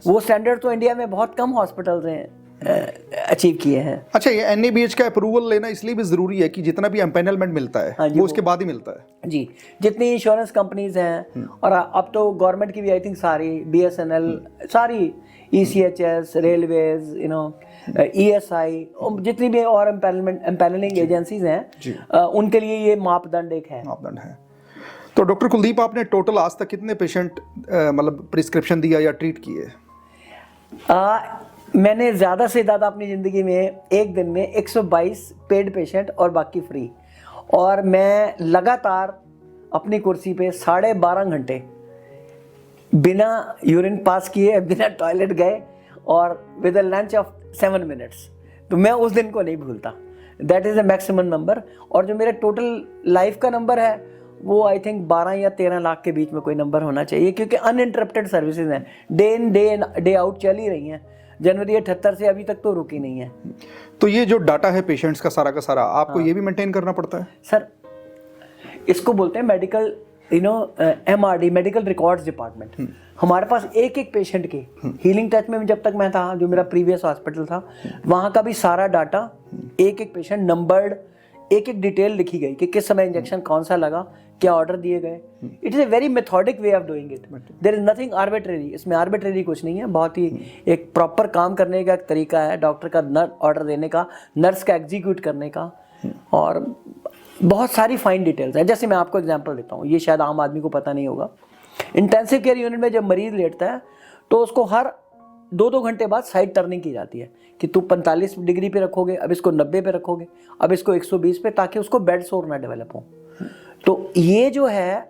वो स्टैंडर्ड तो इंडिया में बहुत कम हॉस्पिटल्स हैं अचीव किए हैं। अच्छा, ये NABH का अप्रूवल लेना इसलिए भी जरूरी है कि जितना भी एम्पेनलमेंट मिलता है हाँ जी, वो उसके बाद ही मिलता है जी। जितनी इंश्योरेंस कंपनीज हैं और अब तो गवर्नमेंट की भी आई थिंक सारी BSNL, सारी ECHS, रेलवेज, ESI, जितनी भी और एम्पैनलिंग एजेंसीज हैं उनके लिए ये मापदंड एक है। मापदंड है। तो डॉक्टर कुलदीप, आपने टोटल आज तक कितने पेशेंट मतलब प्रिस्क्रिप्शन दिया या ट्रीट किए? मैंने ज़्यादा से ज़्यादा अपनी ज़िंदगी में एक दिन में 122 पेड पेशेंट और बाकी फ्री, और मैं लगातार अपनी कुर्सी पे 12.5 घंटे बिना यूरिन पास किए, बिना टॉयलेट गए और with a lunch of 7 minutes, तो मैं उस दिन को नहीं भूलता। That is the maximum number. और जो मेरा टोटल लाइफ का नंबर है वो आई थिंक 12 या 13 लाख के बीच में कोई नंबर होना चाहिए, क्योंकि अनइंटरप्टेड सर्विसेज हैं, डे आउट चल ही रही हैं। जनवरी 78 से अभी तक तो रुकी नहीं है। तो ये जो डाटा है पेशेंट्स का सारा आपको ये भी मेंटेन करना पड़ता है? सर, इसको बोलते हैं medical MRD, medical records department. हमारे पास एक एक पेशेंट के हीलिंग टच में जब तक मैं था, जो मेरा प्रीवियस हॉस्पिटल था, वहाँ का भी सारा डाटा, एक एक पेशेंट नंबर्ड, एक एक डिटेल लिखी गई कि किस समय इंजेक्शन कौन सा लगा, क्या ऑर्डर दिए गए। It is a very methodic way of doing it. There is nothing arbitrary, इसमें आर्बिट्रेरी कुछ नहीं है। बहुत ही एक प्रॉपर काम करने का एक तरीका है, डॉक्टर का ऑर्डर देने का, नर्स का एग्जीक्यूट करने का, और बहुत सारी फाइन डिटेल्स हैं। जैसे मैं आपको एग्जांपल देता हूँ, ये शायद आम आदमी को पता नहीं होगा। इंटेंसिव केयर यूनिट में जब मरीज लेटता है तो उसको हर 2-2 घंटे बाद साइड टर्निंग की जाती है कि तू 45 डिग्री पे रखोगे, अब इसको 90 पे रखोगे, अब इसको 120 पे, ताकि उसको बेड सोर ना डेवलप हो। तो ये जो है,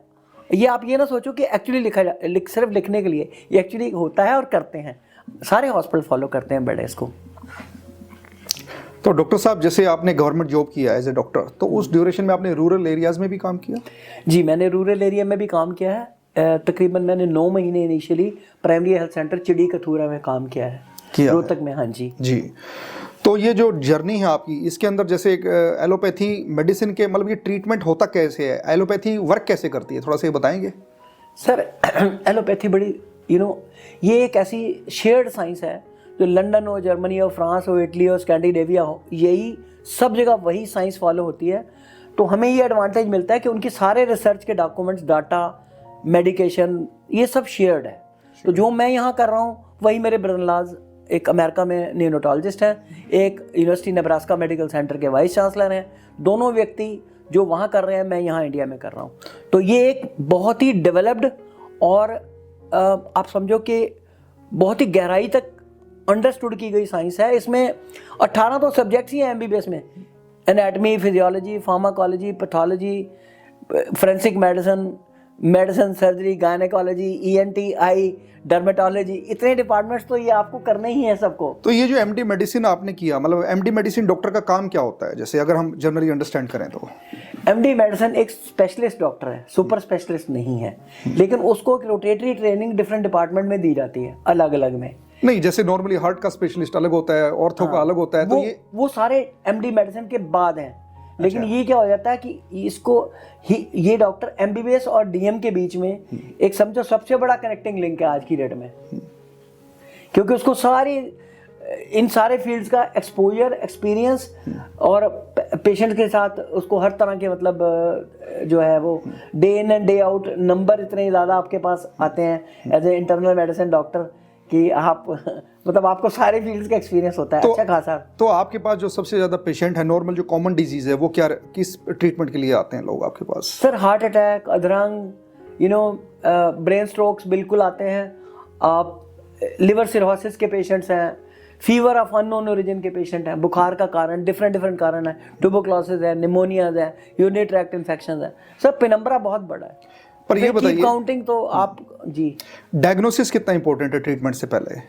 ये आप ये ना सोचो कि एक्चुअली सिर्फ लिखने के लिए, ये एक्चुअली होता है और करते हैं, सारे हॉस्पिटल फॉलो करते हैं बेड इसको। तो डॉक्टर साहब, जैसे आपने गवर्नमेंट जॉब किया एज ए डॉक्टर, तो उस ड्यूरेशन में आपने रूरल एरियाज में भी काम किया? जी, मैंने रूरल एरिया में भी काम किया है। तकरीबन मैंने 9 महीने इनिशियली प्राइमरी हेल्थ सेंटर चिड़ी कथूरा में काम किया है, रोहतक में। हाँ जी जी। तो ये जो जर्नी है आपकी, इसके अंदर जैसे एक एलोपैथी मेडिसिन के मतलब ये ट्रीटमेंट होता कैसे है, एलोपैथी वर्क कैसे करती है, थोड़ा सा ये बताएंगे? सर, एलोपैथी बड़ी ये एक ऐसी शेयर्ड साइंस है जो लंदन हो, जर्मनी हो, फ्रांस हो, इटली हो, स्कैंडिनेविया हो, यही सब जगह वही साइंस फॉलो होती है। तो हमें ये एडवांटेज मिलता है कि उनके सारे रिसर्च के डॉक्यूमेंट्स, डाटा, मेडिकेशन, ये सब शेयर्ड है। तो जो मैं यहाँ कर रहा हूँ वही मेरे ब्रदर-इन-लॉज एक अमेरिका में न्यूरोटोलॉजिस्ट हैं, एक यूनिवर्सिटी नेब्रास्का मेडिकल सेंटर के वाइस चांसलर हैं। दोनों व्यक्ति जो वहाँ कर रहे हैं, मैं यहाँ इंडिया में कर रहा हूँ। तो ये एक बहुत ही डेवलप्ड और आप समझो कि बहुत ही गहराई तक अंडरस्टूड की गई साइंस है। इसमें 18 तो सब्जेक्ट्स ही हैं MBBS में, anatomy, physiology, pharmacology, pathology, forensic medicine, surgery, gynaecology, ENT, आई, डर्मेटोलॉजी, इतने डिपार्टमेंट्स तो ये आपको करने ही है सबको। तो ये जो MD मेडिसिन आपने किया, मतलब MD मेडिसिन डॉक्टर का काम क्या होता है, जैसे अगर हम जनरली अंडरस्टैंड करें तो? MD मेडिसिन एक स्पेशलिस्ट डॉक्टर है, सुपर स्पेशलिस्ट नहीं है, लेकिन उसको एक रोटेटरी ट्रेनिंग डिफरेंट डिपार्टमेंट में दी जाती है, अलग अलग में। नहीं, जैसे नॉर्मली हार्ट का स्पेशलिस्ट अलग होता है, ऑर्थो का अलग होता है, तो वो सारे MD मेडिसिन के बाद हैं। लेकिन ये क्या हो जाता है कि इसको ये डॉक्टर MBBS और DM के बीच में एक समझो सबसे बड़ा कनेक्टिंग लिंक है आज की डेट में, क्योंकि उसको इन सारे फील्ड्स का एक्सपोजर, एक्सपीरियंस, और पेशेंट के साथ उसको हर तरह के मतलब जो है वो day in and day out number इतने ज़्यादा आपके पास आते हैं as a internal medicine doctor कि आप मतलब आपको सारे फील्ड्स का एक्सपीरियंस होता है अच्छा खासा। तो आपके पास जो सबसे ज़्यादा पेशेंट है, नॉर्मल जो कॉमन डिजीज़ है, वो क्या, किस ट्रीटमेंट के लिए आते हैं लोग आपके पास? सर, हार्ट अटैक, अधरंग, ब्रेन स्ट्रोक्स बिल्कुल आते हैं। आप लिवर सिरोसिस के पेशेंट्स हैं, फीवर ऑफ अननोन ओरिजिन के पेशेंट हैं, बुखार का कारण डिफरेंट कारण है, ट्यूबरकुलोसिस है, निमोनियाज है, यूरिनरी ट्रैक्ट इन्फेक्शन है, सब पेनम्बरा बहुत बड़ा है। पर ये बताइए, काउंटिंग तो आप जी, डायग्नोसिस कितना इंपॉर्टेंट है ट्रीटमेंट से पहले?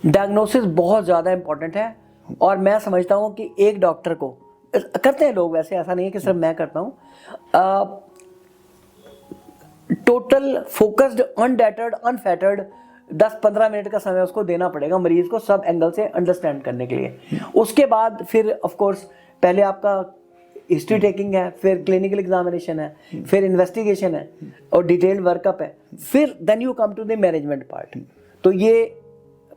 डायग्नोसिस बहुत ज़्यादा इंपॉर्टेंट है, और मैं समझता हूँ कि एक डॉक्टर को करते हैं लोग, वैसे ऐसा नहीं है कि सिर्फ मैं करता हूँ, टोटल फोकस्ड, अनडेटर्ड, अनफेटर्ड 10-15 मिनट का समय उसको देना पड़ेगा मरीज को सब एंगल से अंडरस्टैंड करने के लिए। उसके बाद फिर ऑफ कोर्स पहले आपका हिस्ट्री टेकिंग है, फिर क्लिनिकल एग्जामिनेशन है, फिर इन्वेस्टिगेशन है और डिटेल्ड वर्कअप है, फिर then you come to the management part. तो ये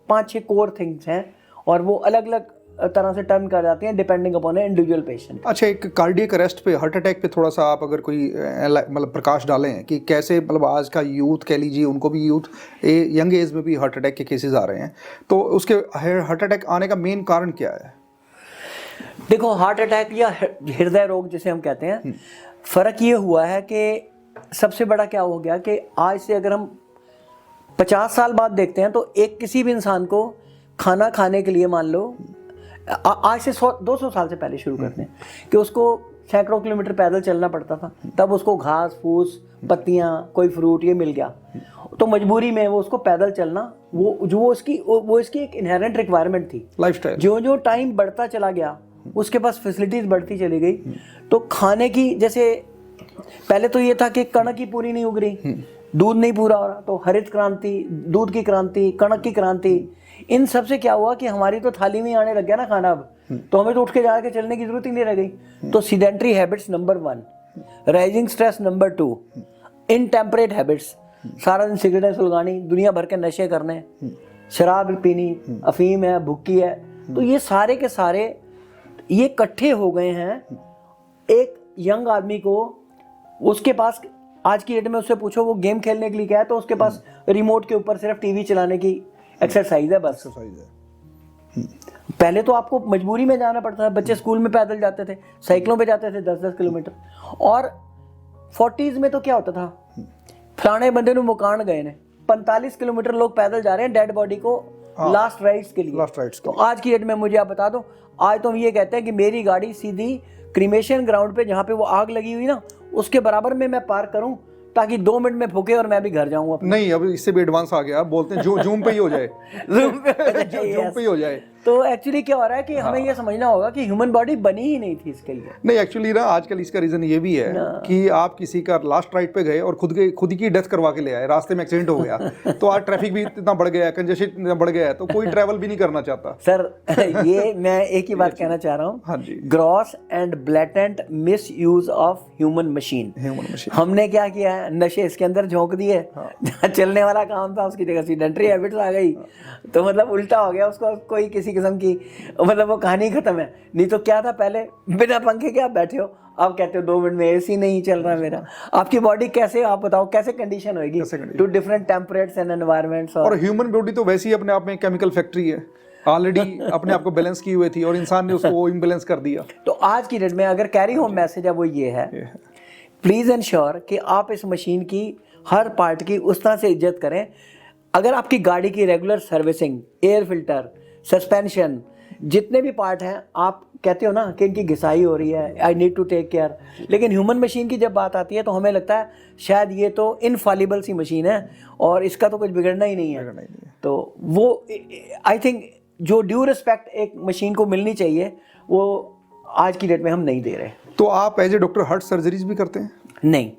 5-6 कोर थिंग्स हैं और वो अलग अलग तरह से टर्न कर जाती हैं डिपेंडिंग अपॉन इंडिविजुअल पेशेंट। अच्छा, एक कार्डियक अरेस्ट पे, हार्ट अटैक पे थोड़ा सा आप अगर कोई मतलब प्रकाश डालें कि कैसे मतलब आज का यूथ कह लीजिए, उनको भी यूथ यंग एज में भी हार्ट अटैक के केसेस आ रहे हैं, तो उसके हार्ट अटैक आने का मेन कारण क्या है? देखो, हार्ट अटैक या हृदय रोग जिसे हम कहते हैं, फर्क ये हुआ है कि सबसे बड़ा क्या हो गया कि आज से अगर हम 50 साल बाद देखते हैं तो एक किसी भी इंसान को खाना खाने के लिए मान लो आज से 100-200 साल से पहले शुरू करते हैं कि उसको सैकड़ों किलोमीटर पैदल चलना पड़ता था, तब उसको घास फूस पत्तियां कोई फ्रूट ये मिल गया, तो मजबूरी में वो उसको पैदल चलना वो इसकी एक इनहेरेंट रिक्वायरमेंट थी, लाइफस्टाइल। जो टाइम बढ़ता चला गया उसके पास फैसिलिटीज बढ़ती चली गई, तो खाने की जैसे पहले तो ये था कि कणक ही पूरी नहीं उग रही, दूध नहीं पूरा हो रहा, तो हरित क्रांति, दूध की क्रांति, कणक की क्रांति, इन सब से क्या हुआ कि हमारी तो थाली में आने लग गया ना खाना अब, तो हमें तो उठ के जाके चलने की जरूरत ही नहीं रह गई। तो sedentary habits number 1, rising stress number 2, intemperate habits, सारा दिन सिगरेटें सुलगानी, दुनिया भर के नशे करने, शराब पीनी, अफीम है, भुक्की है, तो ये सारे के सारे ये इकट्ठे हो गए हैं। एक यंग आदमी को उसके पास आज की डेट में उससे पूछो वो गेम खेलने के लिए क्या है, तो उसके पास रिमोट के ऊपर सिर्फ टीवी चलाने की एक्सरसाइज है, बस एक्सरसाइज है। पहले तो आपको मजबूरी में जाना पड़ता था, बच्चे स्कूल में पैदल जाते थे, साइकिलों पे जाते थे 10-10 किलोमीटर, और 40s में तो क्या होता था, फलाने बंदे ਨੂੰ मुकान गए ने 45 किलोमीटर लोग पैदल जा रहे हैं डेड बॉडी को लास्ट राइड्स के लिए। तो आज की डेट में मुझे आप बता दो, आज तो हम ये कहते हैं कि मेरी गाड़ी सीधी क्रीमेशन ग्राउंड पे जहाँ पे वो आग लगी हुई ना उसके बराबर में मैं पार्क करूँ ताकि 2 मिनट में फूके और मैं भी घर जाऊँ। नहीं, अब इससे भी एडवांस आ गया, आप बोलते हैं जो जूम पे ही हो जाए जूम पे ही हो जाए। तो एक्चुअली क्या हो रहा है कि हमें ये समझना होगा कि ह्यूमन बॉडी बनी ही नहीं थी इसके लिए। नहीं, एक्चुअली ना आजकल इसका रीजन ये भी है कि आप किसी का लास्ट राइड पे गए और खुद की डेथ करवा के ले आए, रास्ते में एक्सीडेंट हो गया, तो आज ट्रैफिक भी इतना बढ़ गया है, कंजेशन इतना बढ़ गया है, तो कोई ट्रैवल भी नहीं करना चाहता। सर ये मैं एक ही बात कहना चाह रहा हूँ, हाँ जी, gross and blatant misuse of human machine. हमने क्या किया है, नशे इसके अंदर झोंक दिए, जहाँ चलने वाला काम था उसकी जगह सीडेंट्री हैबिट्स आ गई, तो मतलब उल्टा हो गया, उसको कोई किसी किस्म की मतलब वो कहानी खत्म है। नहीं तो क्या था, पहले बिना पंखे के आप बैठे हो, आप कहते हो 2 मिनट में एसी नहीं चल रहा मेरा, आपकी बॉडी कैसे, आप बताओ कैसे कंडीशन होगी to different temperatures and environments. और ह्यूमन बॉडी तो वैसे ही अपने आप में केमिकल फैक्ट्री है, ऑलरेडी अपने आप को बैलेंस की हुई थी और इंसान ने उसको इम्बैलेंस कर दिया। तो आज की डेट में अगर कैरी होम मैसेज है वो ये है, प्लीज एंश्योर कि आप इस मशीन की हर पार्ट की उस तरह से इज्जत करें। अगर आपकी गाड़ी की regular servicing, air filter, suspension, जितने भी पार्ट हैं, आप कहते हो ना कि इनकी घिसाई हो रही है, I need to take care, लेकिन ह्यूमन मशीन की जब बात आती है तो हमें लगता है शायद ये तो इनफॉलिबल सी मशीन है और इसका तो कुछ बिगड़ना ही नहीं है। तो वो आई थिंक जो ड्यू रिस्पेक्ट एक मशीन को मिलनी चाहिए वो आज की डेट में हम नहीं दे रहे। तो आप as a doctor heart surgeries भी करते हैं? नहीं,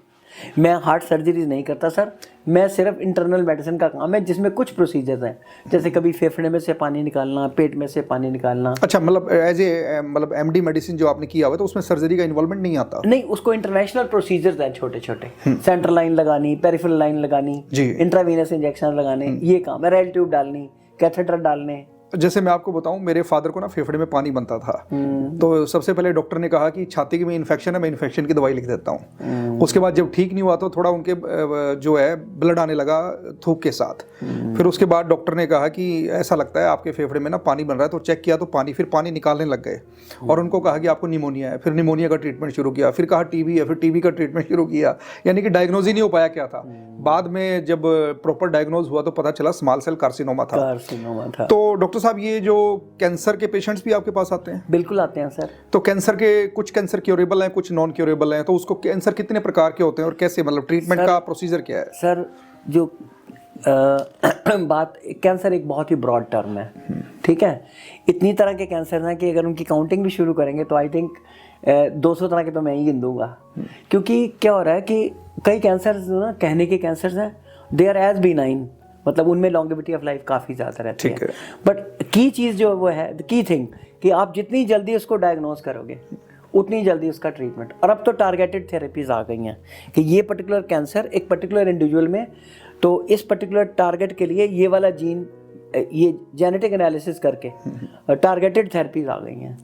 मैं हार्ट सर्जरीज नहीं करता सर, मैं सिर्फ इंटरनल मेडिसिन का काम है जिसमें कुछ प्रोसीजर्स हैं, जैसे कभी फेफड़े में से पानी निकालना, पेट में से पानी निकालना। अच्छा, मतलब एज ए मतलब एमडी मेडिसिन जो आपने किया हुआ तो उसमें सर्जरी का इन्वॉल्वमेंट नहीं आता? नहीं, उसको इंटरनेशनल प्रोसीजर्स हैं छोटे छोटे, सेंट्रल लाइन लगानी, पेरिफेरल लाइन लगानी, इंट्रावीनस इंजेक्शन लगाने, ये काम है, रेल ट्यूब डालनी, कैथेटर डालने। जैसे मैं आपको बताऊं, मेरे फादर को ना फेफड़े में पानी बनता था, तो सबसे पहले डॉक्टर ने कहा कि छाती में इन्फेक्शन है, मैं इन्फेक्शन की दवाई लिख देता हूं। उसके बाद जब ठीक नहीं हुआ तो थोड़ा उनके जो है ब्लड आने लगा थूक के साथ। फिर उसके बाद डॉक्टर ने कहा कि ऐसा लगता है आपके फेफड़े में ना पानी बन रहा है, तो चेक किया तो पानी निकालने लग गए और उनको कहा कि आपको निमोनिया है। फिर निमोनिया का ट्रीटमेंट शुरू किया, फिर कहा टीबी है, फिर टीबी का ट्रीटमेंट शुरू किया, यानी कि डायग्नोज ही नहीं हो पाया क्या था। बाद में जब प्रॉपर डायग्नोज हुआ तो पता चला स्मॉल सेल कार्सिनोमा था। तो डॉक्टर साहब, ये जो कैंसर के पेशेंट्स भी आपके पास आते हैं? बिल्कुल आते हैं सर। तो कैंसर के कुछ कैंसर क्योरेबल हैं, कुछ नॉन क्योरेबल हैं, तो उसको कैंसर कितने प्रकार के होते हैं और कैसे, मतलब ट्रीटमेंट का प्रोसीजर क्या है? सर जो बात, कैंसर एक बहुत ही ब्रॉड टर्म है, ठीक है, इतनी तरह के कैंसर हैं कि अगर उनकी काउंटिंग भी शुरू करेंगे तो आई थिंक 200 तरह के तो मैं ही गिन दूंगा। क्योंकि क्या हो रहा है कि कई कैंसर ना कहने के कैंसर हैं, दे आर एज बिनाइन, मतलब उनमें लॉन्गेविटी ऑफ लाइफ काफ़ी ज़्यादा रहती है। बट की चीज़ जो वो है, द की थिंग, कि आप जितनी जल्दी उसको डायग्नोज करोगे उतनी जल्दी उसका ट्रीटमेंट। और अब तो टारगेटेड थेरेपीज आ गई हैं कि ये पर्टिकुलर कैंसर एक पर्टिकुलर इंडिविजुअल में, तो इस पर्टिकुलर टारगेट के लिए ये वाला जीन, ये जेनेटिक एनालिसिस करके टारगेटेड थेरेपीज आ गई हैं।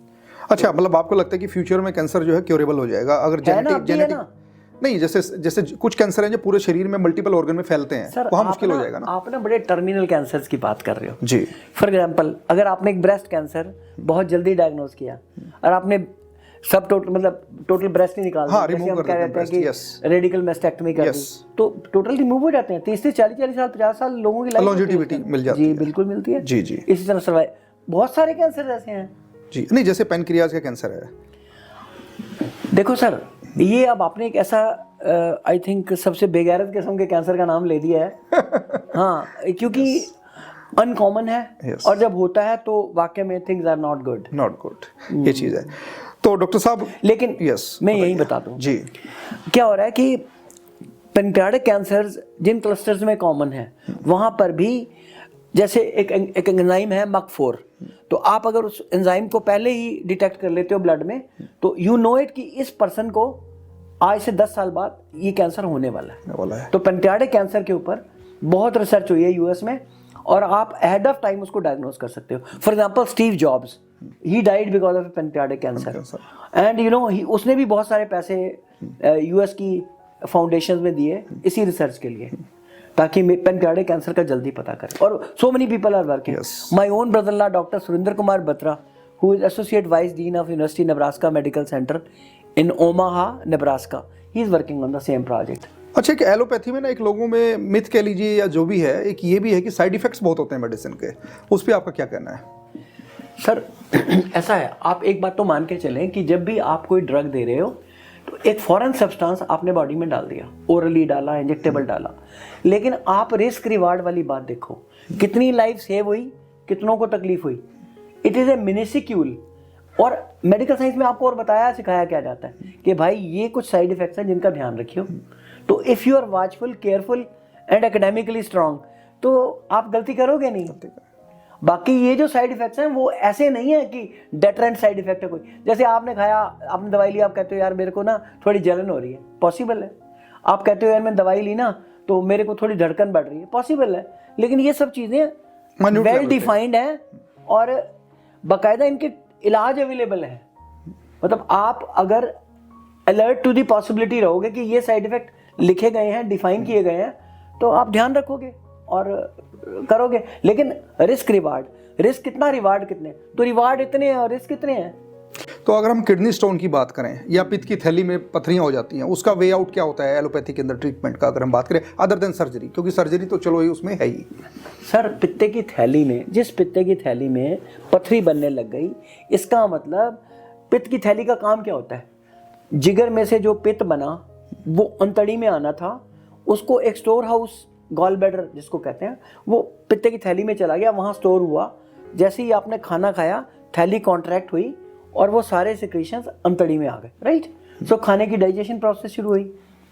अच्छा, मतलब आपको लगता है कि फ्यूचर में कैंसर जो है क्योरेबल हो जाएगा अगर जेनेटिक नहीं, जैसे कुछ कैंसर हैं जो पूरे शरीर में मल्टीपल ऑर्गन में फैलते हैं, सर वहाँ मुश्किल हो जाएगा ना? आप ना बड़े टर्मिनल कैंसर्स की बात कर रहे हो जी। फॉर एग्जांपल, अगर आपने एक ब्रेस्ट कैंसर बहुत जल्दी डायग्नोज किया और आपने सब टोटल, मतलब टोटल ब्रेस्ट ही निकाल दिया, जैसे हम कह रहे हैं कि रेडिकल मेस्टेक्टमी कर दी, तो टोटल रिमूव हो जाते हैं। 30 से 40 साल 50 साल लोगों की लॉन्जेविटी मिल जाती है। जी बिल्कुल मिलती है। जी जी। इसी तरह सर्वाइव बहुत सारे कैंसर ऐसे हैं जी। नहीं, जैसे पैनक्रियाज का कैंसर है। देखो सर, ये अब आपने एक ऐसा आई थिंक सबसे बेगैरत किस्म के कैंसर का नाम ले दिया है। हाँ, क्योंकि अनकॉमन है। Yes. और जब होता है तो वाकई में थिंग्स आर नॉट गुड, ये चीज़ है। तो डॉक्टर साहब, लेकिन मैं यही बता दूं जी, क्या हो रहा है कि पेनक्रियाटिक कैंसर्स जिन क्लस्टर्स में कॉमन है वहाँ पर भी, जैसे एक एंजाइम है MUC4, तो आप अगर उस एंजाइम को पहले ही डिटेक्ट कर लेते हो ब्लड में, तो यू नो इट कि इस पर्सन को आज से 10 साल बाद ये कैंसर होने वाला है। तो पेनक्रियाटिक कैंसर के ऊपर बहुत रिसर्च हुई है यूएस में, और आप अहेड ऑफ टाइम उसको डायग्नोज कर सकते हो। For example Steve jobs, he died because of pancreatic cancer, and you know उसने भी बहुत सारे पैसे यूएस की फाउंडेशंस में दिए इसी रिसर्च के लिए, ताकि पेनक्रियाटिक कैंसर का जल्दी पता करें। और so many people are working. My own brother in law doctor Surendra Kumar Batra, who is associate vice dean of University Nebraska Medical Center in Omaha, Nebraska. He is working on the same project. अच्छा, कि allopathy में ना एक लोगों में myth कह लीजिए या जो भी है, एक ये भी है कि साइड इफेक्ट्स बहुत होते हैं मेडिसिन के, उस पर आपका क्या कहना है? सर ऐसा है, आप एक बात तो मान के चलें कि जब भी आप कोई ड्रग दे रहे हो तो एक फॉरेन सब्सटेंस आपने बॉडी में डाल दिया, ओरली डाला, इंजेक्टेबल डाला, लेकिन आप रिस्क रिवार्ड वाली बात देखो, कितनी लाइफ सेव हुई, कितनों को तकलीफ हुई। It is a minuscule. और मेडिकल साइंस में आपको और बताया सिखाया क्या जाता है कि भाई ये कुछ साइड इफेक्ट्स हैं जिनका ध्यान रखियो। तो if you are watchful, careful and academically strong, तो आप गलती करोगे नहीं। बाकी ये जो साइड इफेक्ट्स हैं वो ऐसे नहीं है कि डेटरेंट साइड इफेक्ट है कोई। जैसे आपने खाया, आपने दवाई ली, आप कहते हो यार मेरे को ना थोड़ी जलन हो रही है, पॉसिबल है। आप कहते हो यार मैंने दवाई ली ना तो मेरे को थोड़ी धड़कन बढ़ रही है, पॉसिबल है। लेकिन ये सब चीज़ें वेल डिफाइंड हैं और बाकायदा इनके इलाज अवेलेबल है। मतलब आप अगर अलर्ट टू दी पॉसिबिलिटी रहोगे कि ये साइड इफेक्ट लिखे गए हैं, डिफाइन किए गए हैं, तो आप ध्यान रखोगे और करोगे। लेकिन रिस्क रिवार्ड, रिस्क कितना, रिवार्ड कितने, तो रिवार्ड इतने हैं और रिस्क कितने हैं। तो अगर हम किडनी स्टोन की बात करें या पित्त की थैली में पथरियां हो जाती हैं, उसका वे आउट क्या होता है एलोपैथी के अंदर ट्रीटमेंट का, अगर हम बात करें अदर देन सर्जरी, क्योंकि सर्जरी तो चलो ही उसमें है ही। सर पित्ते की थैली में, जिस पित्ते की थैली में पथरी बनने लग गई, इसका मतलब पित्त की थैली का काम क्या होता है, जिगर में से जो पित्त बना वो अंतड़ी में आना था, उसको एक स्टोर हाउस, गॉल ब्लैडर जिसको कहते हैं, वो पित्ते की थैली में चला गया, वहाँ स्टोर हुआ। जैसे ही आपने खाना खाया, थैली कॉन्ट्रैक्ट हुई और वो सारे सिक्रीशंस अंतड़ी में आ गए, राइट। सो खाने की डाइजेशन प्रोसेस शुरू हुई,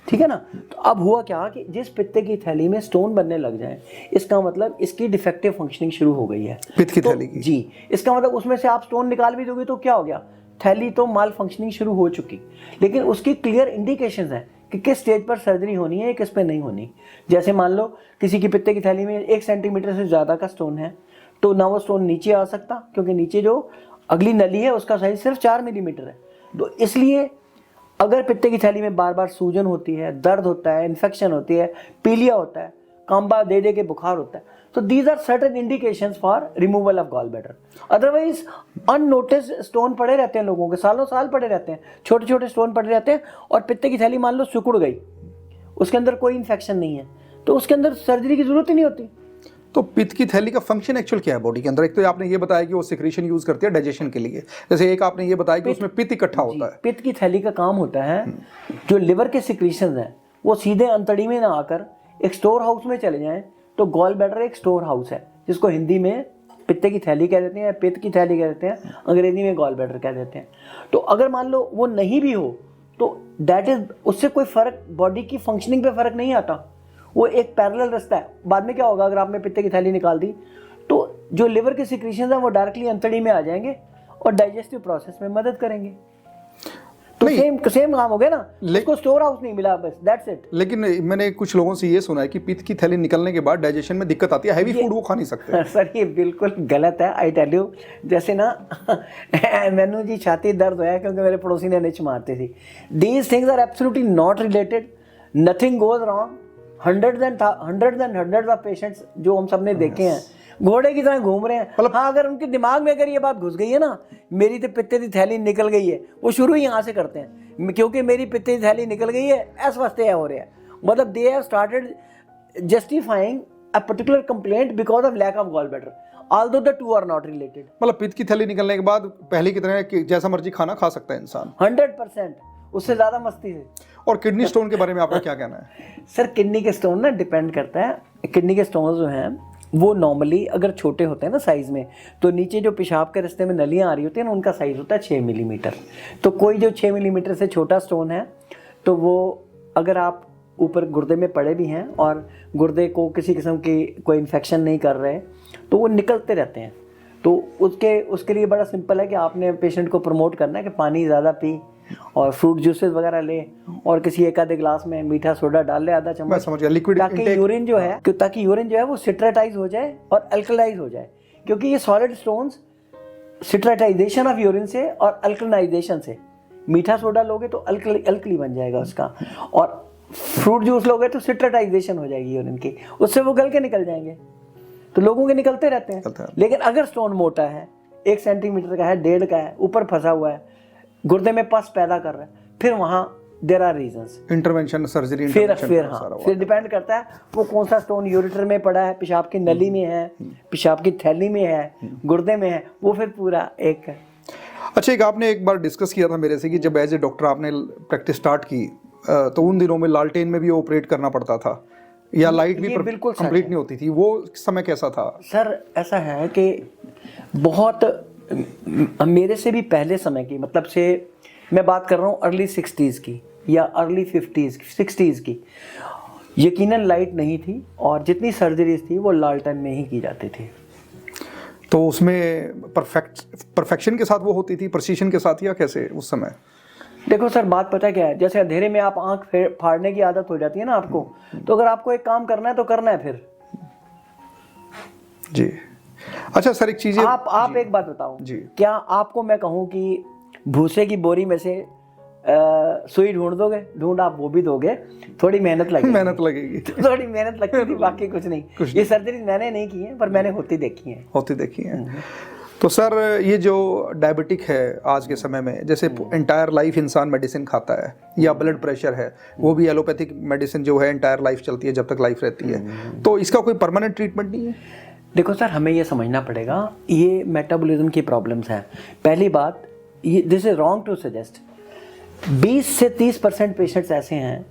ठीक है ना। तो अब हुआ क्या कि जिस पित्ते की थैली में स्टोन बनने लग जाए, इसका मतलब इसकी डिफेक्टिव फंक्शनिंग शुरू हो गई है पित्त की थैली की। जी, इसका मतलब उसमें से आप स्टोन निकाल भी दोगे तो क्या हो गया, थैली तो माल फंक्शनिंग शुरू हो चुकी। लेकिन उसकी क्लियर इंडिकेशंस हैं कि किस स्टेज पर सर्जरी होनी है, किस पे नहीं होनी। जैसे मान लो किसी की पित्ते की थैली में 1 सेंटीमीटर से ज़्यादा का स्टोन है, तो ना वो स्टोन नीचे आ सकता, क्योंकि नीचे जो अगली नली है उसका साइज सिर्फ 4 मिलीमीटर है। तो इसलिए अगर पित्ते की थैली में बार बार सूजन होती है, दर्द होता है, इन्फेक्शन होती है, पीलिया होता है, कांबा दे के बुखार होता है, तो these are certain indications for removal of gall bladder. Otherwise unnoticed stone पड़े रहते हैं लोगों के, सालों साल पड़े रहते हैं, छोटे छोटे स्टोन पड़े रहते हैं, और पित्ते की थैली मान लो सिकुड़ गई, उसके अंदर कोई इन्फेक्शन नहीं है, तो उसके अंदर सर्जरी की जरूरत ही नहीं होती। तो पित्त की थैली का फंक्शन एक्चुअल क्या है बॉडी के अंदर? एक तो आपने ये बताया कि वो सिक्रीशन यूज करती है डाइजेशन के लिए, जैसे एक आपने ये बताया कि उसमें पित्त इकट्ठा होता है। पित्त की थैली का काम होता है, जो लिवर के सिक्रीशंस हैं वो सीधे अंतड़ी में ना आकर एक स्टोर हाउस में चले जाएं। तो गॉल ब्लैडर एक स्टोर हाउस है, जिसको हिंदी में पित्ते की थैली कह देते हैं, पित्त की थैली कह देते हैं, अंग्रेजी में गॉल ब्लैडर कह देते हैं। तो अगर मान लो वो नहीं भी हो तो दैट इज, उससे कोई फर्क, बॉडी की फंक्शनिंग पे फर्क नहीं आता, वो एक पैरेलल रास्ता है। बाद में क्या होगा, अगर आपने पित्ते की थैली निकाल दी तो जो लिवर के सिक्रीशंस हैं वो डायरेक्टली अंतड़ी में आ जाएंगे और डाइजेस्टिव प्रोसेस में मदद करेंगे। तो सेम काम हो गया ना, इसको स्टोर हाउस नहीं मिला, बस दैट्स इट। लेकिन मैंने कुछ लोगों से ये सुना है कि पित्त की थैली निकलने के बाद डाइजेशन में दिक्कत आती है, हैवी फूड वो खा नहीं सकते। सर ये बिल्कुल गलत है, आई टेल यू। जैसे ना मैनू जी छाती दर्द होया क्योंकि मेरे पड़ोसी ने निच मारती थी। These things are absolutely not related, nothing goes wrong. Hundreds of patients जो हम सब ने देखे हैं घोड़े की तरह घूम रहे हैं। हाँ, अगर उनके दिमाग में अगर ये बात घुस गई है ना, मेरी तो पित्ते की थैली निकल गई है, वो शुरू ही यहाँ से करते हैं, क्योंकि मेरी पित्ते की थैली निकल गई है, इस वास्ते हो रहा है। मतलब they have started justifying a particular complaint because of lack of gall bladder, although the two are not related. मतलब पित्त की थैली निकलने के बाद पहले की तरह कि जैसा मर्जी खाना खा सकता है इंसान, 100%, उससे ज़्यादा मस्ती है। और किडनी स्टोन के बारे में आपका क्या कहना है? सर किडनी के स्टोन ना डिपेंड करता है। किडनी के स्टोन जो हैं वो नॉर्मली अगर छोटे होते हैं ना साइज़ में, तो नीचे जो पेशाब के रास्ते में नलियाँ आ रही होती हैं ना, उनका साइज़ होता है 6 मिलीमीटर। तो कोई जो 6 मिलीमीटर से छोटा स्टोन है, तो वो अगर आप ऊपर गुर्दे में पड़े भी हैं और गुर्दे को किसी किस्म की कोई इन्फेक्शन नहीं कर रहे, तो वो निकलते रहते हैं। तो उसके लिए बड़ा सिंपल है कि आपने पेशेंट को प्रमोट करना है कि पानी ज़्यादा पी और फ्रूट जूसेस वगैरह ले, और किसी एक आधे गिलास में मीठा सोडा डाल ले आधा चम्मच, समझ गया, लिक्विड, ताकि यूरिन जो है वो सिट्रेटाइज हो जाए और अल्कलाइज हो जाए। क्योंकि ये सॉलिड स्टोन्स सिट्रेटाइजेशन ऑफ यूरिन से और अल्कलाइजेशन से, मीठा सोडा लोगे तो अल्कली बन जाएगा उसका, और फ्रूट जूस लोगे तो सिट्रेटाइजेशन हो जाएगी यूरिन की, उससे वो गल के निकल जाएंगे। तो लोगों के निकलते रहते हैं। लेकिन अगर स्टोन मोटा है, 1 सेंटीमीटर का है, 1.5 का है, ऊपर फंसा हुआ है, गुर्दे में पस पैदा कर रहा है, फिर वहाँ there are reasons, intervention, surgery, फिर डिपेंड करता है वो कौन सा स्टोन यूरेटर में पड़ा है, पेशाब की नली में है, पेशाब की थैली में है, गुर्दे में है, वो फिर पूरा एक है। अच्छा, एक आपने एक बार डिस्कस किया था मेरे से कि जब एज ए डॉक्टर आपने प्रैक्टिस स्टार्ट की तो उन दिनों में लालटेन में भी ऑपरेट करना पड़ता था, या लाइट भी बिल्कुल कंप्लीट नहीं होती थी, वो समय कैसा था? सर ऐसा है कि बहुत मेरे से भी पहले समय की, मतलब से मैं बात कर रहा हूँ अर्ली 60s की या अर्ली 60s की, यकीनन लाइट नहीं थी और जितनी सर्जरीज थी वो लालटेन में ही की जाती थी। तो उसमें परफेक्शन के साथ वो होती थी, प्रिसीजन के साथ, या कैसे उस समय? देखो सर, बात पता क्या है, जैसे अंधेरे में आप आंख फाड़ने की आदत हो जाती है ना आपको, तो अगर आपको एक काम करना है तो करना है फिर जी। अच्छा सर, एक चीज़ आप एक बात बताओ जी, क्या आपको मैं कहूँ कि भूसे की बोरी में से सुई ढूंढ दोगे? ढूंढ आप वो भी दोगे, थोड़ी मेहनत लगेगी थोड़ी मेहनत लगती थी, बाकी कुछ नहीं। ये सर्जरी मैंने नहीं की है, पर मैंने होती देखी है। तो सर ये जो डायबिटिक है आज के समय में, जैसे एंटायर लाइफ इंसान मेडिसिन खाता है, या ब्लड प्रेशर है, वो भी एलोपैथिक मेडिसिन जो है एंटायर लाइफ चलती है, जब तक लाइफ रहती है, तो इसका कोई परमानेंट ट्रीटमेंट नहीं है? देखो सर, हमें ये समझना पड़ेगा, ये मेटाबॉलिज्म की प्रॉब्लम्स हैं। पहली बात, ये this is wrong to suggest, 20 से 30% पेशेंट्स ऐसे हैं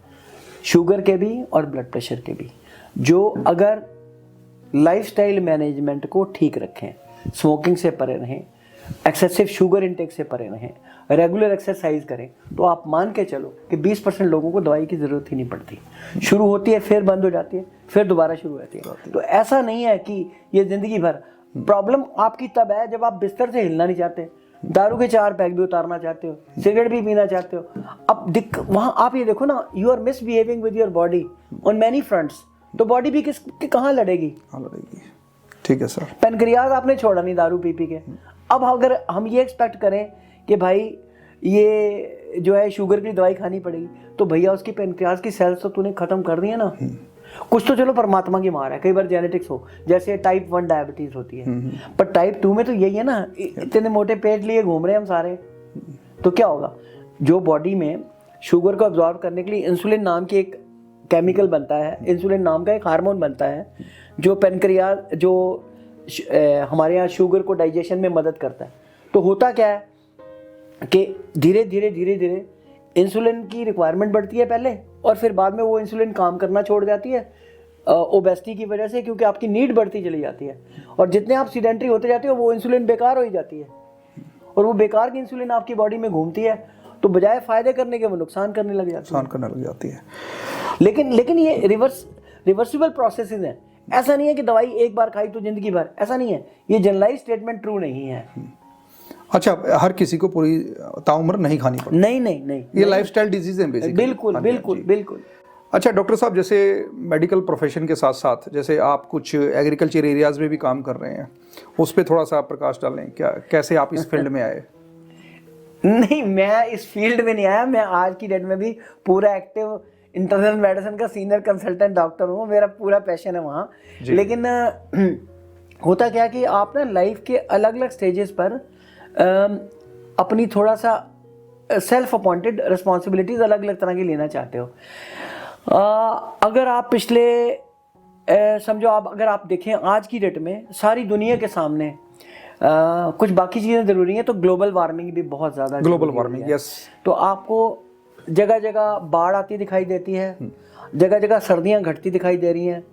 शुगर के भी और ब्लड प्रेशर के भी, जो अगर लाइफस्टाइल मैनेजमेंट को ठीक रखें, स्मोकिंग से परे रहें, एक्सेसिव शुगर इंटेक से परे रहें, रेगुलर एक्सरसाइज करें, तो आप मान के चलो कि 20% लोगों को दवाई की ज़रूरत ही नहीं पड़ती। शुरू होती है, फिर बंद हो जाती है, फिर दोबारा शुरू होती है। तो ऐसा नहीं है कि ये ज़िंदगी भर प्रॉब्लम आपकी तब है जब आप बिस्तर से हिलना नहीं चाहते, दारू के 4 पैक भी उतारना चाहते हो, सिगरेट भी पीना चाहते हो। अब वहाँ आप ये देखो ना, you are misbehaving with your body on many fronts, तो बॉडी भी कहाँ लड़ेगी? ठीक है सर। पेनक्रियाज आपने छोड़ा नहीं दारू पी के। अब अगर हम ये एक्सपेक्ट करें कि भाई ये जो है शुगर की दवाई खानी पड़ेगी, तो भैया उसकी पेनक्रियाज की सेल्स तो तूने खत्म कर दी है ना। कुछ तो चलो परमात्मा की मार है, कई बार जेनेटिक्स हो, जैसे टाइप 1 डायबिटीज होती है, पर टाइप 2 में तो यही है ना, इतने मोटे पेट लिए घूम रहे हैं हम सारे। तो क्या होगा, जो बॉडी में शुगर को अब्जॉर्ब करने के लिए इंसुलिन नाम की एक केमिकल बनता है, इंसुलिन नाम का एक हार्मोन बनता है, जो पेनक्रियाज जो हमारे यहाँ शुगर को डाइजेशन में मदद करता है। तो होता क्या है कि धीरे धीरे इंसुलिन की रिक्वायरमेंट बढ़ती है पहले, और फिर बाद में वो इंसुलिन काम करना छोड़ जाती है ओबेसिटी की वजह से, क्योंकि आपकी नीड बढ़ती चली जाती है, और जितने आप सीडेंट्री होते जाते हो वो इंसुलिन बेकार हो ही जाती है, और वो बेकार की इंसुलिन आपकी बॉडी में घूमती है, तो बजाय फायदे करने के वो नुकसान करने लग जाती है। लेकिन ये रिवर्सिबल प्रोसेसेस हैं। ऐसा नहीं है कि दवाई एक बार खाई तो जिंदगी भर, ऐसा नहीं है। ये जनरलाइज स्टेटमेंट ट्रू नहीं है। अच्छा, हर किसी को पूरी ताउम्र नहीं खानी पड़ती? नहीं, ये लाइफस्टाइल डिजीज है बेसिकली। बिल्कुल। अच्छा डॉक्टर साहब, जैसे मेडिकल प्रोफेशन के साथ साथ जैसे आप कुछ एग्रीकल्चर एरियाज में भी काम कर रहे हैं, उस पर थोड़ा सा प्रकाश डालें। क्या, कैसे आप इस फील्ड में आए? नहीं, मैं इस फील्ड में नहीं आया। मैं आज की डेट में भी पूरा एक्टिव इंटरनल मेडिसिन का सीनियर कंसल्टेंट डॉक्टर हूँ। मेरा पूरा पैशन है वहाँ। लेकिन होता क्या कि आप ना लाइफ के अलग अलग स्टेजेस पर अपनी थोड़ा सा सेल्फ अपॉइंटेड रिस्पॉन्सिबिलिटीज अलग अलग तरह की लेना चाहते हो। अगर आप पिछले समझो आप अगर आप देखें आज की डेट में सारी दुनिया के सामने कुछ बाकी चीज़ें ज़रूरी हैं, तो ग्लोबल वार्मिंग भी बहुत ज़्यादा, ग्लोबल वार्मिंग, यस। तो आपको जगह जगह बाढ़ आती दिखाई देती है, जगह जगह सर्दियां घटती दिखाई दे रही हैं,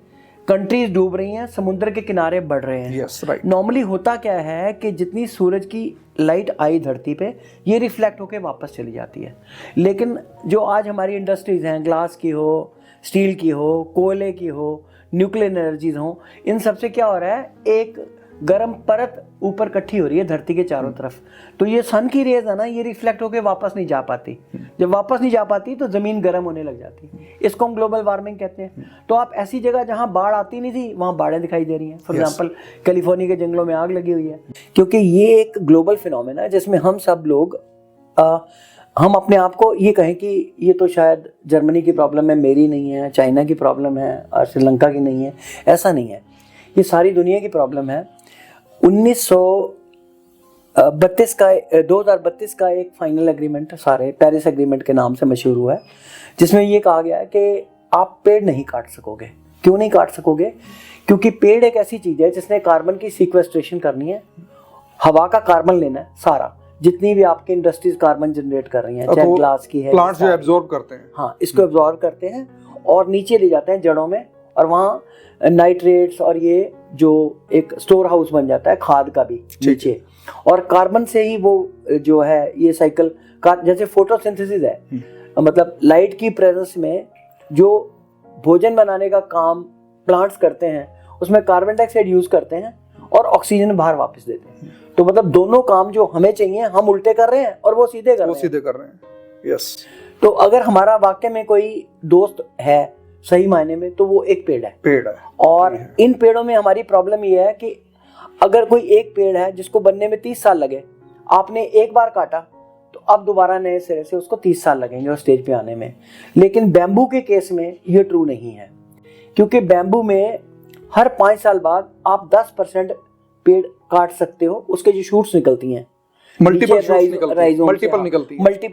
कंट्रीज डूब रही हैं, समुद्र के किनारे बढ़ रहे हैं। Yes, right. नॉर्मली होता क्या है कि जितनी सूरज की लाइट आई धरती पे, ये रिफ्लेक्ट होकर वापस चली जाती है। लेकिन जो आज हमारी इंडस्ट्रीज हैं, ग्लास की हो, स्टील की हो, कोयले की हो, न्यूक्लियर एनर्जीज हो, इन सब से क्या हो रहा है, एक गर्म परत ऊपर इकट्ठी हो रही है धरती के चारों तरफ। तो ये सन की रेज है ना, ये रिफ्लेक्ट होकर वापस नहीं जा पाती। जब वापस नहीं जा पाती तो जमीन गर्म होने लग जाती। इसको हम ग्लोबल वार्मिंग कहते हैं। तो आप ऐसी जगह जहां बाढ़ आती नहीं थी, वहां बाढ़ें दिखाई दे रही हैं। फॉर एग्जांपल कैलिफोर्निया के जंगलों में आग लगी हुई है, क्योंकि ये एक ग्लोबल फिनोमेना है जिसमें हम सब लोग हम अपने आप को ये कहें कि ये तो शायद जर्मनी की प्रॉब्लम है, मेरी नहीं है, चाइना की प्रॉब्लम है और श्रीलंका की नहीं है। ऐसा नहीं है, ये सारी दुनिया की प्रॉब्लम है। 2032 का एक फाइनल एग्रीमेंट सारे पेरिस एग्रीमेंट के नाम से मशहूर हुआ है, जिसमें ये कहा गया है कि आप पेड़ नहीं काट सकोगे। क्यों नहीं काट सकोगे? क्योंकि पेड़ एक ऐसी चीज है जिसने कार्बन की सीक्वेस्ट्रेशन करनी है, हवा का कार्बन लेना है सारा, जितनी भी आपकी इंडस्ट्रीज कार्बन जनरेट कर रही हैं, चाहे ग्लास की है, प्लांट्स जो एब्जॉर्ब करते हैं, हाँ, इसको एब्जॉर्ब करते हैं और नीचे ले जाते हैं जड़ों में, और वहाँ नाइट्रेट्स और ये जो एक स्टोर हाउस बन जाता है खाद का भी नीचे, और कार्बन से ही वो जो है ये साइकिल का, जैसे फोटोसिंथेसिस है, मतलब लाइट की प्रेजेंस में जो भोजन बनाने का काम प्लांट्स करते हैं, उसमें कार्बन डाइऑक्साइड यूज करते हैं और ऑक्सीजन बाहर वापस देते हैं। तो मतलब दोनों काम जो हमें चाहिए हम उल्टे कर रहे हैं और वो सीधे कर रहे हैं। यस। तो अगर हमारा वाकई में कोई दोस्त है सही मायने में, तो वो एक पेड़ है। और इन पेड़ों में हमारी प्रॉब्लम ये है कि अगर कोई एक पेड़ है जिसको बनने में 30 साल लगे, आपने एक बार काटा, तो अब दोबारा नए सिरे से उसको 30 साल लगेंगे उस स्टेज पे आने में। लेकिन बैम्बू के केस में ये ट्रू नहीं है, क्योंकि बैम्बू में हर 5 साल बाद आप 10% पेड़ काट सकते हो, उसके जो शूट्स निकलती हैं, मल्टीपल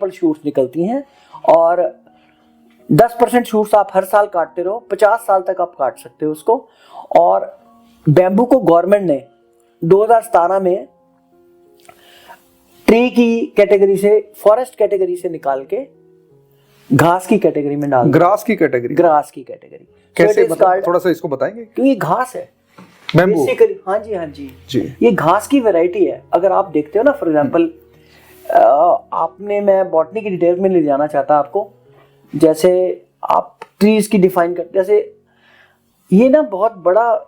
शूट्स निकलती हैं, और 10% शूट्स आप हर साल काटते रहो, 50 साल तक आप काट सकते हो उसको। और बैम्बू को गवर्नमेंट ने 2017 में ट्री की कैटेगरी से, फॉरेस्ट कैटेगरी से निकाल के घास की कैटेगरी में डाल, ग्रास की कैटेगरी। कैसे, मतलब थोड़ा सा इसको बताएंगे? क्योंकि घास है बैम्बू। हाँ जी, ये घास की वैरायटी है। अगर आप देखते हो ना, फॉर एग्जांपल मैं बॉटनी की डिटेल्स में ले जाना चाहता आपको, जैसे आप ट्रीज की डिफाइन कर, जैसे ये ना बहुत बड़ा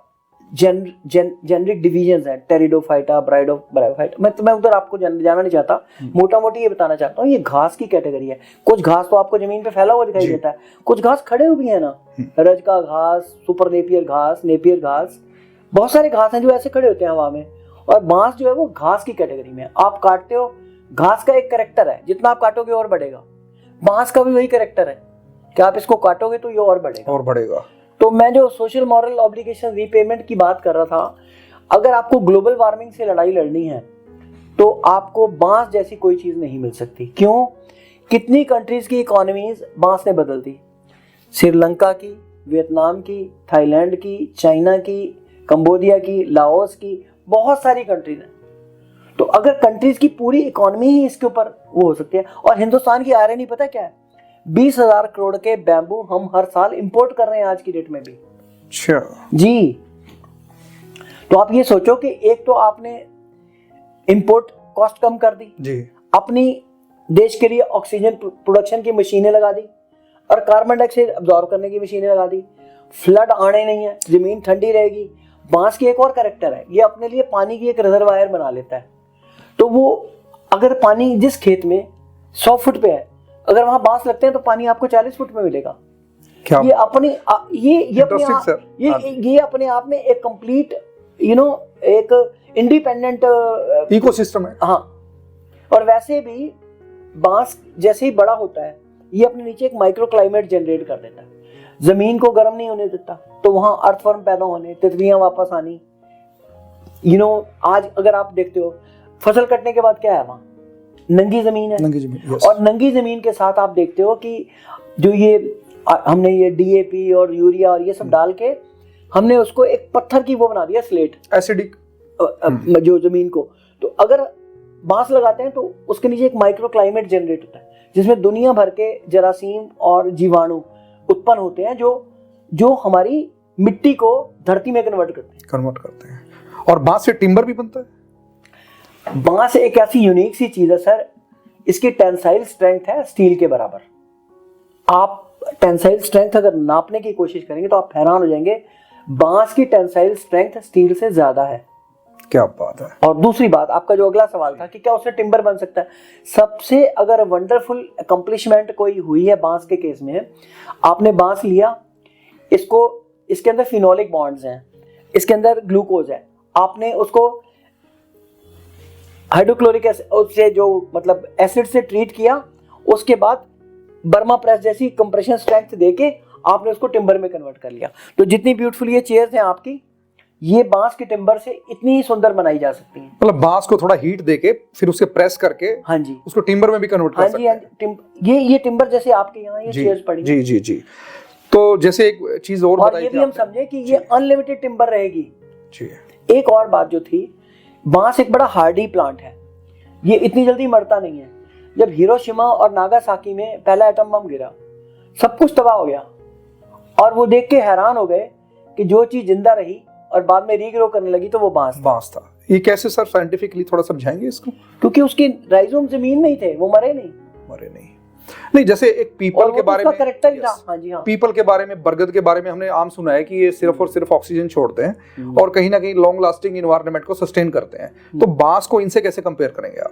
जेनरिक डिवीजन है, टेरिडोफाइटा, ब्रायोफाइटा। मैं उधर आपको जाना नहीं चाहता, मोटा मोटी ये बताना चाहता हूँ। ये घास की कैटेगरी है। कुछ घास तो आपको जमीन पे फैला हुआ दिखाई देता है, कुछ घास खड़े हुए हैं ना, रज का घास, सुपर नेपियर घास, बहुत सारे घास हैं जो ऐसे खड़े होते हैं हवा में। और बांस जो है वो घास की कैटेगरी में। आप काटते हो, घास का एक कैरेक्टर है, जितना आप काटोगे और बढ़ेगा। बांस का भी वही कैरेक्टर है कि आप इसको काटोगे तो ये और बढ़ेगा। तो मैं जो सोशल मॉरल ऑब्लिगेशन रीपेमेंट की बात कर रहा था, अगर आपको ग्लोबल वार्मिंग से लड़ाई लड़नी है तो आपको बांस जैसी कोई चीज नहीं मिल सकती। क्यों? कितनी कंट्रीज की इकोनॉमीज बांस ने बदल दी, श्रीलंका की, वियतनाम की, थाईलैंड की, चाइना की, कंबोडिया की, लाओस की, बहुत सारी कंट्रीज हैं। तो अगर कंट्रीज की पूरी इकोनॉमी ही इसके ऊपर वो हो सकती है। और हिंदुस्तान की आयरनी पता क्या है? 20,000 करोड़ के बैम्बू हम हर साल इंपोर्ट कर रहे हैं आज की डेट में भी। अच्छा जी, तो आप ये सोचो कि एक तो आपने इंपोर्ट कॉस्ट कम कर दी जी, अपनी देश के लिए ऑक्सीजन प्रोडक्शन की मशीनें लगा दी, और कार्बन डाइऑक्साइड अब्जॉर्ब करने की मशीनें लगा दी। फ्लड आने नहीं है, जमीन ठंडी रहेगी। बांस की एक और कैरेक्टर है, ये अपने लिए पानी की एक रिजर्वायर बना लेता है। तो वो अगर पानी जिस खेत में 100 फुट पे है, अगर वहां बांस लगते हैं तो पानी आपको 40 फुट में मिलेगा। क्या ये अपने Interesting, sir. ये अपने आप में एक कंप्लीट एक इंडिपेंडेंट इकोसिस्टम है। हाँ। और वैसे भी बांस जैसे ही बड़ा होता है ये अपने नीचे एक माइक्रो क्लाइमेट जनरेट कर देता है, जमीन को गर्म नहीं होने देता, तो वहां अर्थवर्म पैदा होने, तितलियां वापस आनी। आज अगर आप देखते हो फसल कटने के बाद क्या है, वहां नंगी जमीन है। नंगी जमीन, yes. और नंगी जमीन के साथ आप देखते हो कि जो हमने ये डीएपी और यूरिया और ये सब डाल के हमने उसको एक पत्थर की वो बना दिया, स्लेट एसिडिक जो जमीन को। तो अगर बांस लगाते हैं तो उसके नीचे एक माइक्रो क्लाइमेट जनरेट होता है जिसमें दुनिया भर के जरासीम और जीवाणु उत्पन्न होते हैं जो हमारी मिट्टी को धरती में कन्वर्ट करते हैं। और बांस से टिम्बर भी बनता है। बांस एक ऐसी यूनिक सी चीज है सर, इसकी टेंसाइल स्ट्रेंथ है स्टील के बराबर। आप टेंसाइल स्ट्रेंथ अगर नापने की कोशिश करेंगे तो आप हैरान हो जाएंगे, बांस की टेंसाइल स्ट्रेंथ स्टील से ज्यादा है। क्या बात है। और दूसरी बात, आपका जो अगला सवाल था कि क्या उससे टिम्बर बन सकता है, सबसे अगर वंडरफुल अकम्पलिशमेंट कोई हुई है बांस के केस में, आपने बांस लिया, इसके अंदर फिनोलिक बॉन्ड्स हैं, इसके अंदर ग्लूकोज है, आपने उसको हाइड्रोक्लोरिक एसिड से जो मतलब एसिड से ट्रीट किया, उसके बाद बर्मा प्रेस जैसी कंप्रेशन स्ट्रेंथ देके आपने उसको टिम्बर में कन्वर्ट कर लिया। तो जितनी ब्यूटीफुल ये चेयर्स हैं आपकी, ये बांस के टिम्बर से इतनी सुंदर बनाई जा सकती हैं। मतलब बांस को थोड़ा हीट देके फिर उसे प्रेस करके, हाँ जी, उसको टिम्बर में भी कन्वर्ट कर सकते हैं। ये टिम्बर जैसे आपके यहाँ ये चेयर्स पड़ी। जी जी जी। तो जैसे एक चीज और बताई ये भी हम समझे कि ये अनलिमिटेड टिम्बर रहेगी। जी। एक और बात जो थी, बांस एक बड़ा हार्डी प्लांट है, ये इतनी जल्दी मरता नहीं है। जब हिरोशिमा और नागासाकी में पहला एटम बम गिरा, सब कुछ तबाह हो गया, और वो देख के हैरान हो गए कि जो चीज जिंदा रही और बाद में रीग्रो करने लगी तो वो बांस था। ये कैसे सर, साइंटिफिकली थोड़ा समझाएंगे इसको? क्योंकि उसके राइजोम जमीन में ही थे, वो मरे नहीं। जैसे एक पीपल के बारे में, करेक्टर था। हाँ जी, हाँ। पीपल के बारे में, बरगद के बारे में हमने आम सुना है कि ये सिर्फ और सिर्फ ऑक्सीजन छोड़ते हैं और कहीं ना कहीं लॉन्ग लास्टिंग इन्वायरमेंट को सस्टेन करते हैं। तो बांस को इनसे कैसे कंपेयर करेंगे आप?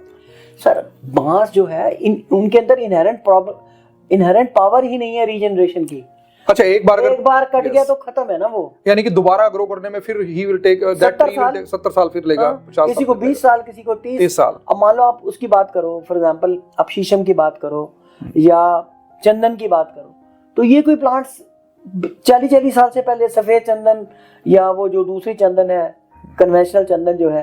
सर बांस जो है उनके अंदर इनहेरेंट पावर ही नहीं है रीजनरेशन की। अच्छा, एक बार कट गया तो खत्म है ना वो, यानी कि दोबारा ग्रो करने में फिर ही विल टेक 70 साल फिर लेगा। 50 किसी को 20 साल, किसी को 30 साल। अब मान लो आप उसकी बात करो, फॉर एग्जांपल आप शीशम की बात करो या चंदन की बात करो, तो ये कोई प्लांट्स 40 साल से पहले, सफेद चंदन या वो जो दूसरी चंदन है, कन्वेंशनल चंदन जो है,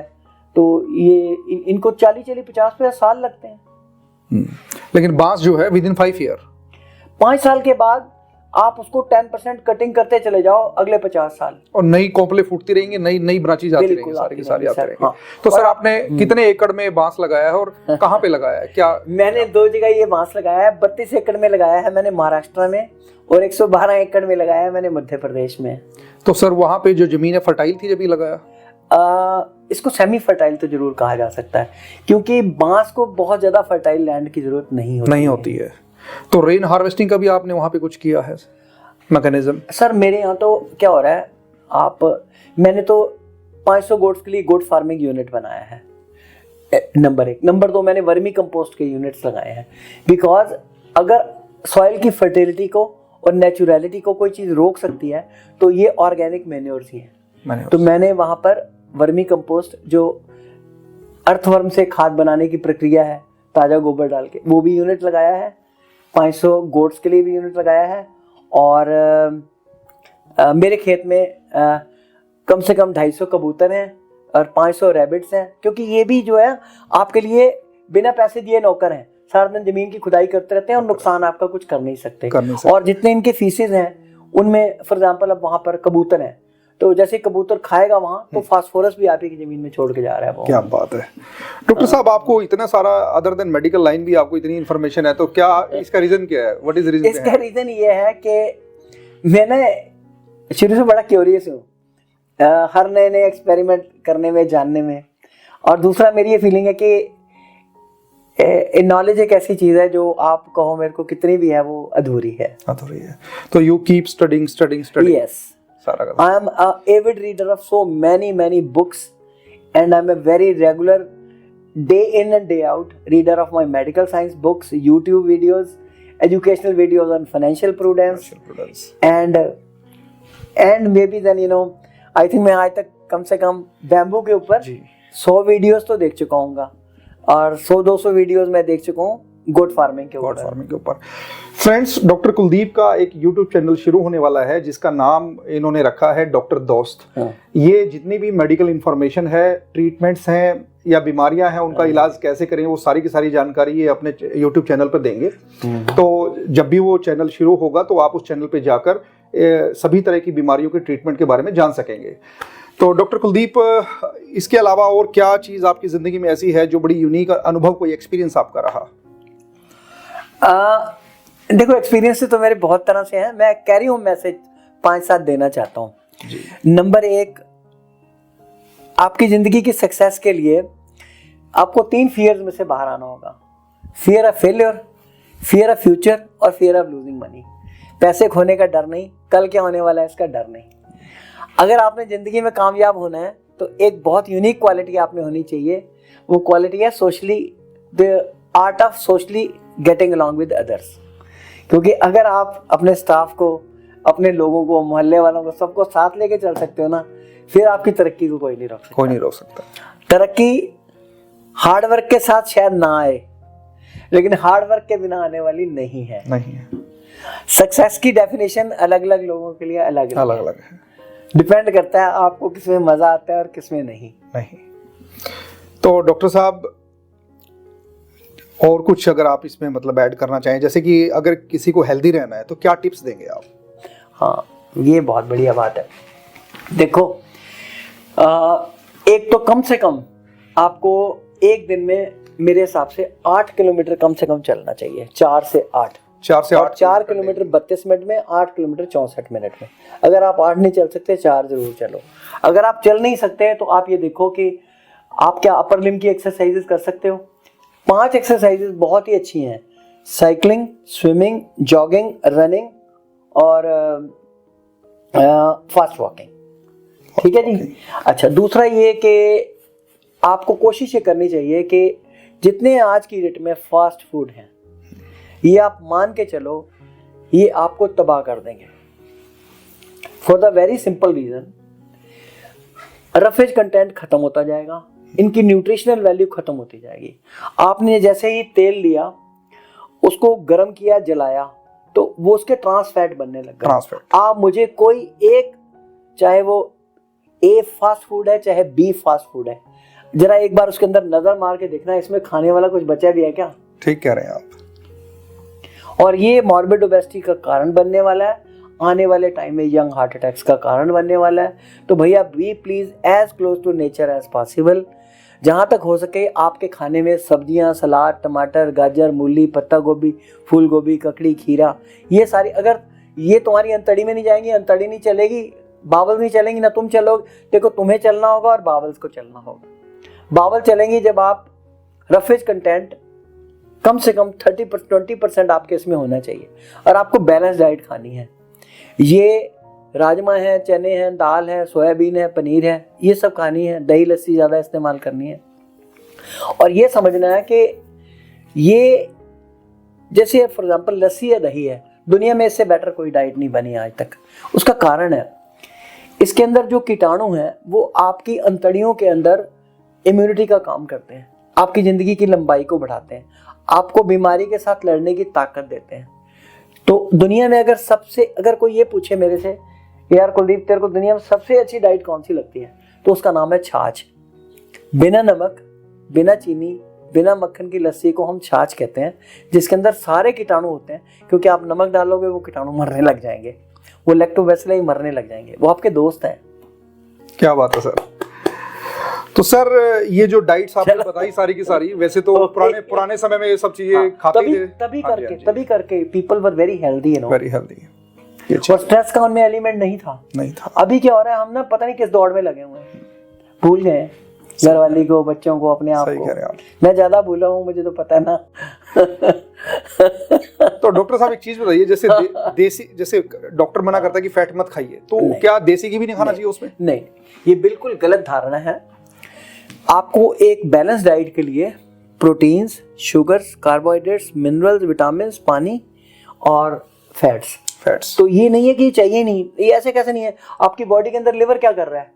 तो ये इनको 40-50 साल लगते हैं। लेकिन बांस जो है विद इन 5 ईयर, 5 साल के बाद आप उसको 10% कटिंग करते चले जाओ, अगले 50 साल, और नई कोंपले फूटती रहेंगी, नई ब्रांचेज आती रहेंगी, सारी की सारी आती रहेंगी। तो सर आपने कितने एकड़ में बांस लगाया है और कहाँ पे लगाया है? क्या मैंने 2 जगह ये बांस लगाया है। 32 एकड़ में लगाया है मैंने महाराष्ट्र में, और 112 एकड़ में लगाया है मैंने मध्य प्रदेश में। तो सर वहाँ पे जो जमीन है फर्टाइल थी जब ये लगाया? इसको सेमी फर्टाइल तो जरूर कहा जा सकता है, क्योंकि बांस को बहुत ज्यादा फर्टाइल लैंड की जरूरत नहीं होती है। तो रेन हार्वेस्टिंग का भी आपने वहाँ पे कुछ किया है मैकेनिज्म? सर मेरे यहाँ तो क्या हो रहा है, मैंने तो 500 गोट्स के लिए गोट फार्मिंग यूनिट बनाया है, नंबर 1। नंबर 2, मैंने वर्मी कंपोस्ट के यूनिट्स लगाए हैं, बिकॉज अगर सॉइल की फर्टिलिटी को और नेचुरलिटी को कोई चीज़ रोक सकती है तो ये ऑर्गेनिक मैन्योर्स ही है। तो मैंने वहाँ पर वर्मी कंपोस्ट, जो अर्थवर्म से खाद बनाने की प्रक्रिया है, ताज़ा गोबर डाल के, वो भी यूनिट लगाया है। 500 गोट्स के लिए भी यूनिट लगाया है, और मेरे खेत में कम से कम 250 कबूतर हैं और 500 रैबिट्स हैं, क्योंकि ये भी जो है आपके लिए बिना पैसे दिए नौकर हैं, सारा दिन जमीन की खुदाई करते रहते हैं और नुकसान आपका कुछ कर नहीं सकते। और जितने इनके फीसेज हैं उनमें, फॉर एग्जांपल अब वहाँ पर कबूतर हैं, तो जैसे कबूतर खाएगा वहाँ, तो फास्फोरस भी आप ही की जमीन में छोड़ के जा रहा है वो। क्या बात है डॉक्टर साहब, आपको इतना सारा अदर देन मेडिकल लाइन भी आपको इतनी इन्फॉर्मेशन है, तो क्या इसका रीजन क्या है? What is reason? इसका रीजन ये है कि मैंने शुरू से बड़ा क्यूरियस हूँ, हर नए एक्सपेरिमेंट करने में, जानने में। और दूसरा मेरी ये फीलिंग है कि नॉलेज एक ऐसी चीज है जो आप कहो मेरे को कितनी भी है वो अधूरी है। तो you keep studying. Yes, I am an avid reader of so many books, and I am a very regular day in and day out reader of my medical science books, YouTube videos, educational videos on financial prudence, and maybe then I think मैं आज तक कम से कम bamboo के ऊपर 100 videos तो देख चुका हूँगा और 100-200 वीडियोस मैं देख चुका हूँ गुड फार्मिंग के ऊपर। फ्रेंड्स, डॉक्टर कुलदीप का एक YouTube चैनल शुरू होने वाला है जिसका नाम इन्होंने रखा है डॉक्टर दोस्त। ये जितनी भी मेडिकल इंफॉर्मेशन है, ट्रीटमेंट्स हैं या बीमारियां हैं, उनका इलाज कैसे करें, वो सारी की सारी जानकारी ये अपने YouTube चैनल पर देंगे। तो जब भी वो चैनल शुरू होगा तो आप उस चैनल पे जाकर सभी तरह की बीमारियों के ट्रीटमेंट के बारे में जान सकेंगे। तो डॉक्टर कुलदीप, इसके अलावा और क्या चीज़ आपकी ज़िंदगी में ऐसी है जो बड़ी यूनिक अनुभव, कोई एक्सपीरियंस आपका रहा? देखो, एक्सपीरियंस तो मेरे बहुत तरह से हैं, मैं कैरी होम मैसेज 5-7 देना चाहता हूँ। नंबर 1, आपकी ज़िंदगी की सक्सेस के लिए आपको 3 फियर्स में से बाहर आना होगा। Fear of failure, fear of future और फियर ऑफ लूजिंग मनी। पैसे खोने का डर नहीं, कल क्या होने वाला है इसका डर नहीं। अगर आपने ज़िंदगी में कामयाब होना है तो एक बहुत यूनिक क्वालिटी आप में होनी चाहिए। वो क्वालिटी है the art of socially getting along with others. क्योंकि अगर आप अपने स्टाफ को, अपने लोगों को, मोहल्ले वालों को, सबको साथ लेके चल सकते हो ना, फिर आपकी तरक्की को कोई नहीं रोक सकता। तरक्की हार्ड वर्क के साथ शायद ना आए, लेकिन हार्ड वर्क के बिना आने वाली नहीं है। सक्सेस की डेफिनेशन अलग अलग लोगों के लिए अलग अलग है। डिपेंड करता है आपको किस में मजा आता है और किस में नहीं। तो डॉक्टर साहब, और कुछ अगर आप इसमें मतलब ऐड करना चाहें, जैसे कि अगर किसी को हेल्दी रहना है तो क्या टिप्स देंगे आप? हाँ, ये बहुत बढ़िया बात है। देखो, एक तो कम से कम आपको एक दिन में मेरे हिसाब से 8 किलोमीटर कम से कम चलना चाहिए। 4 से 8 4 किलोमीटर 32 मिनट में, 8 किलोमीटर 64 मिनट में। अगर आप 8 नहीं चल सकते, 4 जरूर चलो। अगर आप चल नहीं सकते तो आप ये देखो कि आप क्या अपर लिम्ब की एक्सरसाइजेस कर सकते हो। 5 एक्सरसाइजेस बहुत ही अच्छी हैं: साइकिलिंग, स्विमिंग, जॉगिंग, रनिंग और फास्ट वॉकिंग। ठीक है जी। अच्छा, दूसरा ये कि आपको कोशिश ये करनी चाहिए कि जितने आज की डेट में फास्ट फूड हैं, ये आप मान के चलो ये आपको तबाह कर देंगे। For the very simple reason, roughage content खत्म होता जाएगा, इनकी न्यूट्रिशनल वैल्यू खत्म होती जाएगी। आपने जैसे ही तेल लिया, उसको गर्म किया, जलाया, तो वो उसके ट्रांस फैट बनने लग गए। आप मुझे कोई एक, चाहे वो ए फास्ट फूड है चाहे बी फास्ट फूड है, जरा एक बार उसके अंदर नजर मार के देखना, इसमें खाने वाला कुछ बचा भी है क्या? ठीक कह रहे हैं आप। और ये मॉर्बिड ओबेसिटी का कारण बनने वाला है, आने वाले टाइम में यंग हार्ट अटैक्स का कारण बनने वाला है। तो भैया, be please as close to nature as possible. जहाँ तक हो सके आपके खाने में सब्जियां, सलाद, टमाटर, गाजर, मूली, पत्ता गोभी, फूल गोभी, ककड़ी, खीरा, ये सारी, अगर ये तुम्हारी अंतड़ी में नहीं जाएंगी, अंतड़ी नहीं चलेगी, बावल नहीं चलेंगी ना, तुम चलोगे। देखो, तुम्हें चलना होगा और बावल्स को चलना होगा। बावल चलेंगी जब आप रफेज कंटेंट कम से कम 20% आपके इसमें होना चाहिए। और आपको बैलेंस डाइट खानी है। ये राजमा है, चने हैं, दाल है, सोयाबीन है, पनीर है, ये सब खानी है। दही लस्सी ज़्यादा इस्तेमाल करनी है। और ये समझना है कि ये जैसे फॉर एग्जांपल लस्सी या दही है, दुनिया में इससे बेटर कोई डाइट नहीं बनी आज तक। उसका कारण है, इसके अंदर जो कीटाणु हैं वो आपकी अंतड़ियों के अंदर इम्यूनिटी का काम करते हैं, आपकी ज़िंदगी की लंबाई को बढ़ाते हैं, आपको बीमारी के साथ लड़ने की ताकत देते हैं। तो दुनिया में अगर कोई ये पूछे मेरे से, यार कुलदीप, तेरे को दुनिया में सबसे अच्छी डाइट कौन सी लगती है, तो उसका नाम है छाछ। बिना नमक, बिना चीनी, बिना मक्खन की लस्सी को हम छाछ कहते हैं, जिसके अंदर सारे कीटाणु होते हैं। क्योंकि आप नमक डालोगे वो कीटाणु मरने लग जाएंगे, वो लैक्टोबैसिलस मरने लग जाएंगे, वो आपके दोस्त हैं। क्या बात है सर। तो सर, ये जो डाइट्स आपने बताई सारी की सारी, वैसे तो पुराने समय में ये सब चीजें खाते थे, तभी करके people were very healthy, very healthy. और स्ट्रेस का उनमें एलिमेंट नहीं था। अभी क्या हो रहा है, हम ना पता नहीं किस दौड़ में लगे हुए हैं, भूल गए घर वाली को, बच्चों को, अपने आप को। मैं ज्यादा भूला हूँ, मुझे तो पता है ना। तो डॉक्टर साहब, एक चीज बताइए, जैसे देसी, जैसे डॉक्टर मना करता है कि फैट मत खाइए, तो क्या देसी घी भी नहीं खाना चाहिए उसमें? नहीं, ये बिल्कुल गलत धारणा है। आपको एक बैलेंस डाइट के लिए proteins, sugars, carbohydrates, minerals, vitamin, पानी और फैट्स। तो ये नहीं है कि चाहिए नहीं, ये ऐसे कैसे नहीं है। आपकी बॉडी के अंदर लिवर क्या कर रहा है,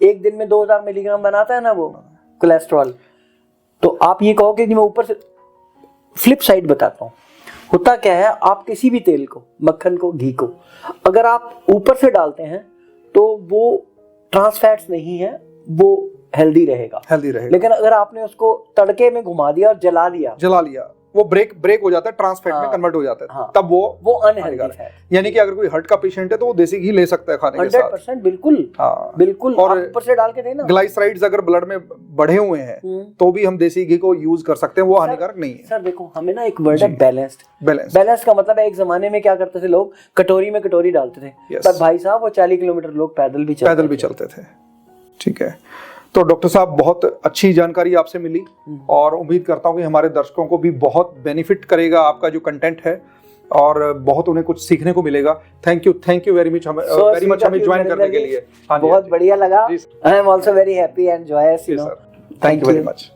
एक दिन में 2000 मिलीग्राम बनाता है ना वो कोलेस्ट्रॉल। तो आप ये कहोगे कि मैं ऊपर से, फ्लिप साइड बताता हूँ, होता क्या है, आप किसी भी तेल को, मक्खन को, घी को अगर आप ऊपर से डालते हैं तो वो ट्रांस फैट्स नहीं है, वो हेल्दी रहेगा। लेकिन अगर आपने उसको तड़के में घुमा दिया और जला लिया, वो ब्रेक हो जाता है, ट्रांस फैट में कन्वर्ट हो जाता है। हाँ, तब वो अनहेल्दी है। यानी कि अगर कोई हार्ट का पेशेंट है तो वो देसी घी ले सकता है खाने के साथ। 100% बिल्कुल। हाँ, बिल्कुल। और ऊपर से डाल के देना। ग्लाइसराइड्स अगर ब्लड में बढ़े हुए हैं तो भी हम देसी घी को यूज कर सकते हैं, वो हानिकारक नहीं है। सर देखो, हमें ना एक वर्ड है बैलेंस्ड। बैलेंस का मतलब है, एक जमाने में क्या करते थे लोग, कटोरी में कटोरी डालते थे, पर भाई साहब वो 40 किलोमीटर लोग पैदल भी चलते थे। ठीक है, तो डॉक्टर साहब बहुत अच्छी जानकारी आपसे मिली और उम्मीद करता हूँ कि हमारे दर्शकों को भी बहुत बेनिफिट करेगा आपका जो कंटेंट है और बहुत उन्हें कुछ सीखने को मिलेगा। थैंक यू वेरी मच हमें ज्वाइन करने के लिए। बहुत बढ़िया लगा। I am also very happy and joyous, thank you very much.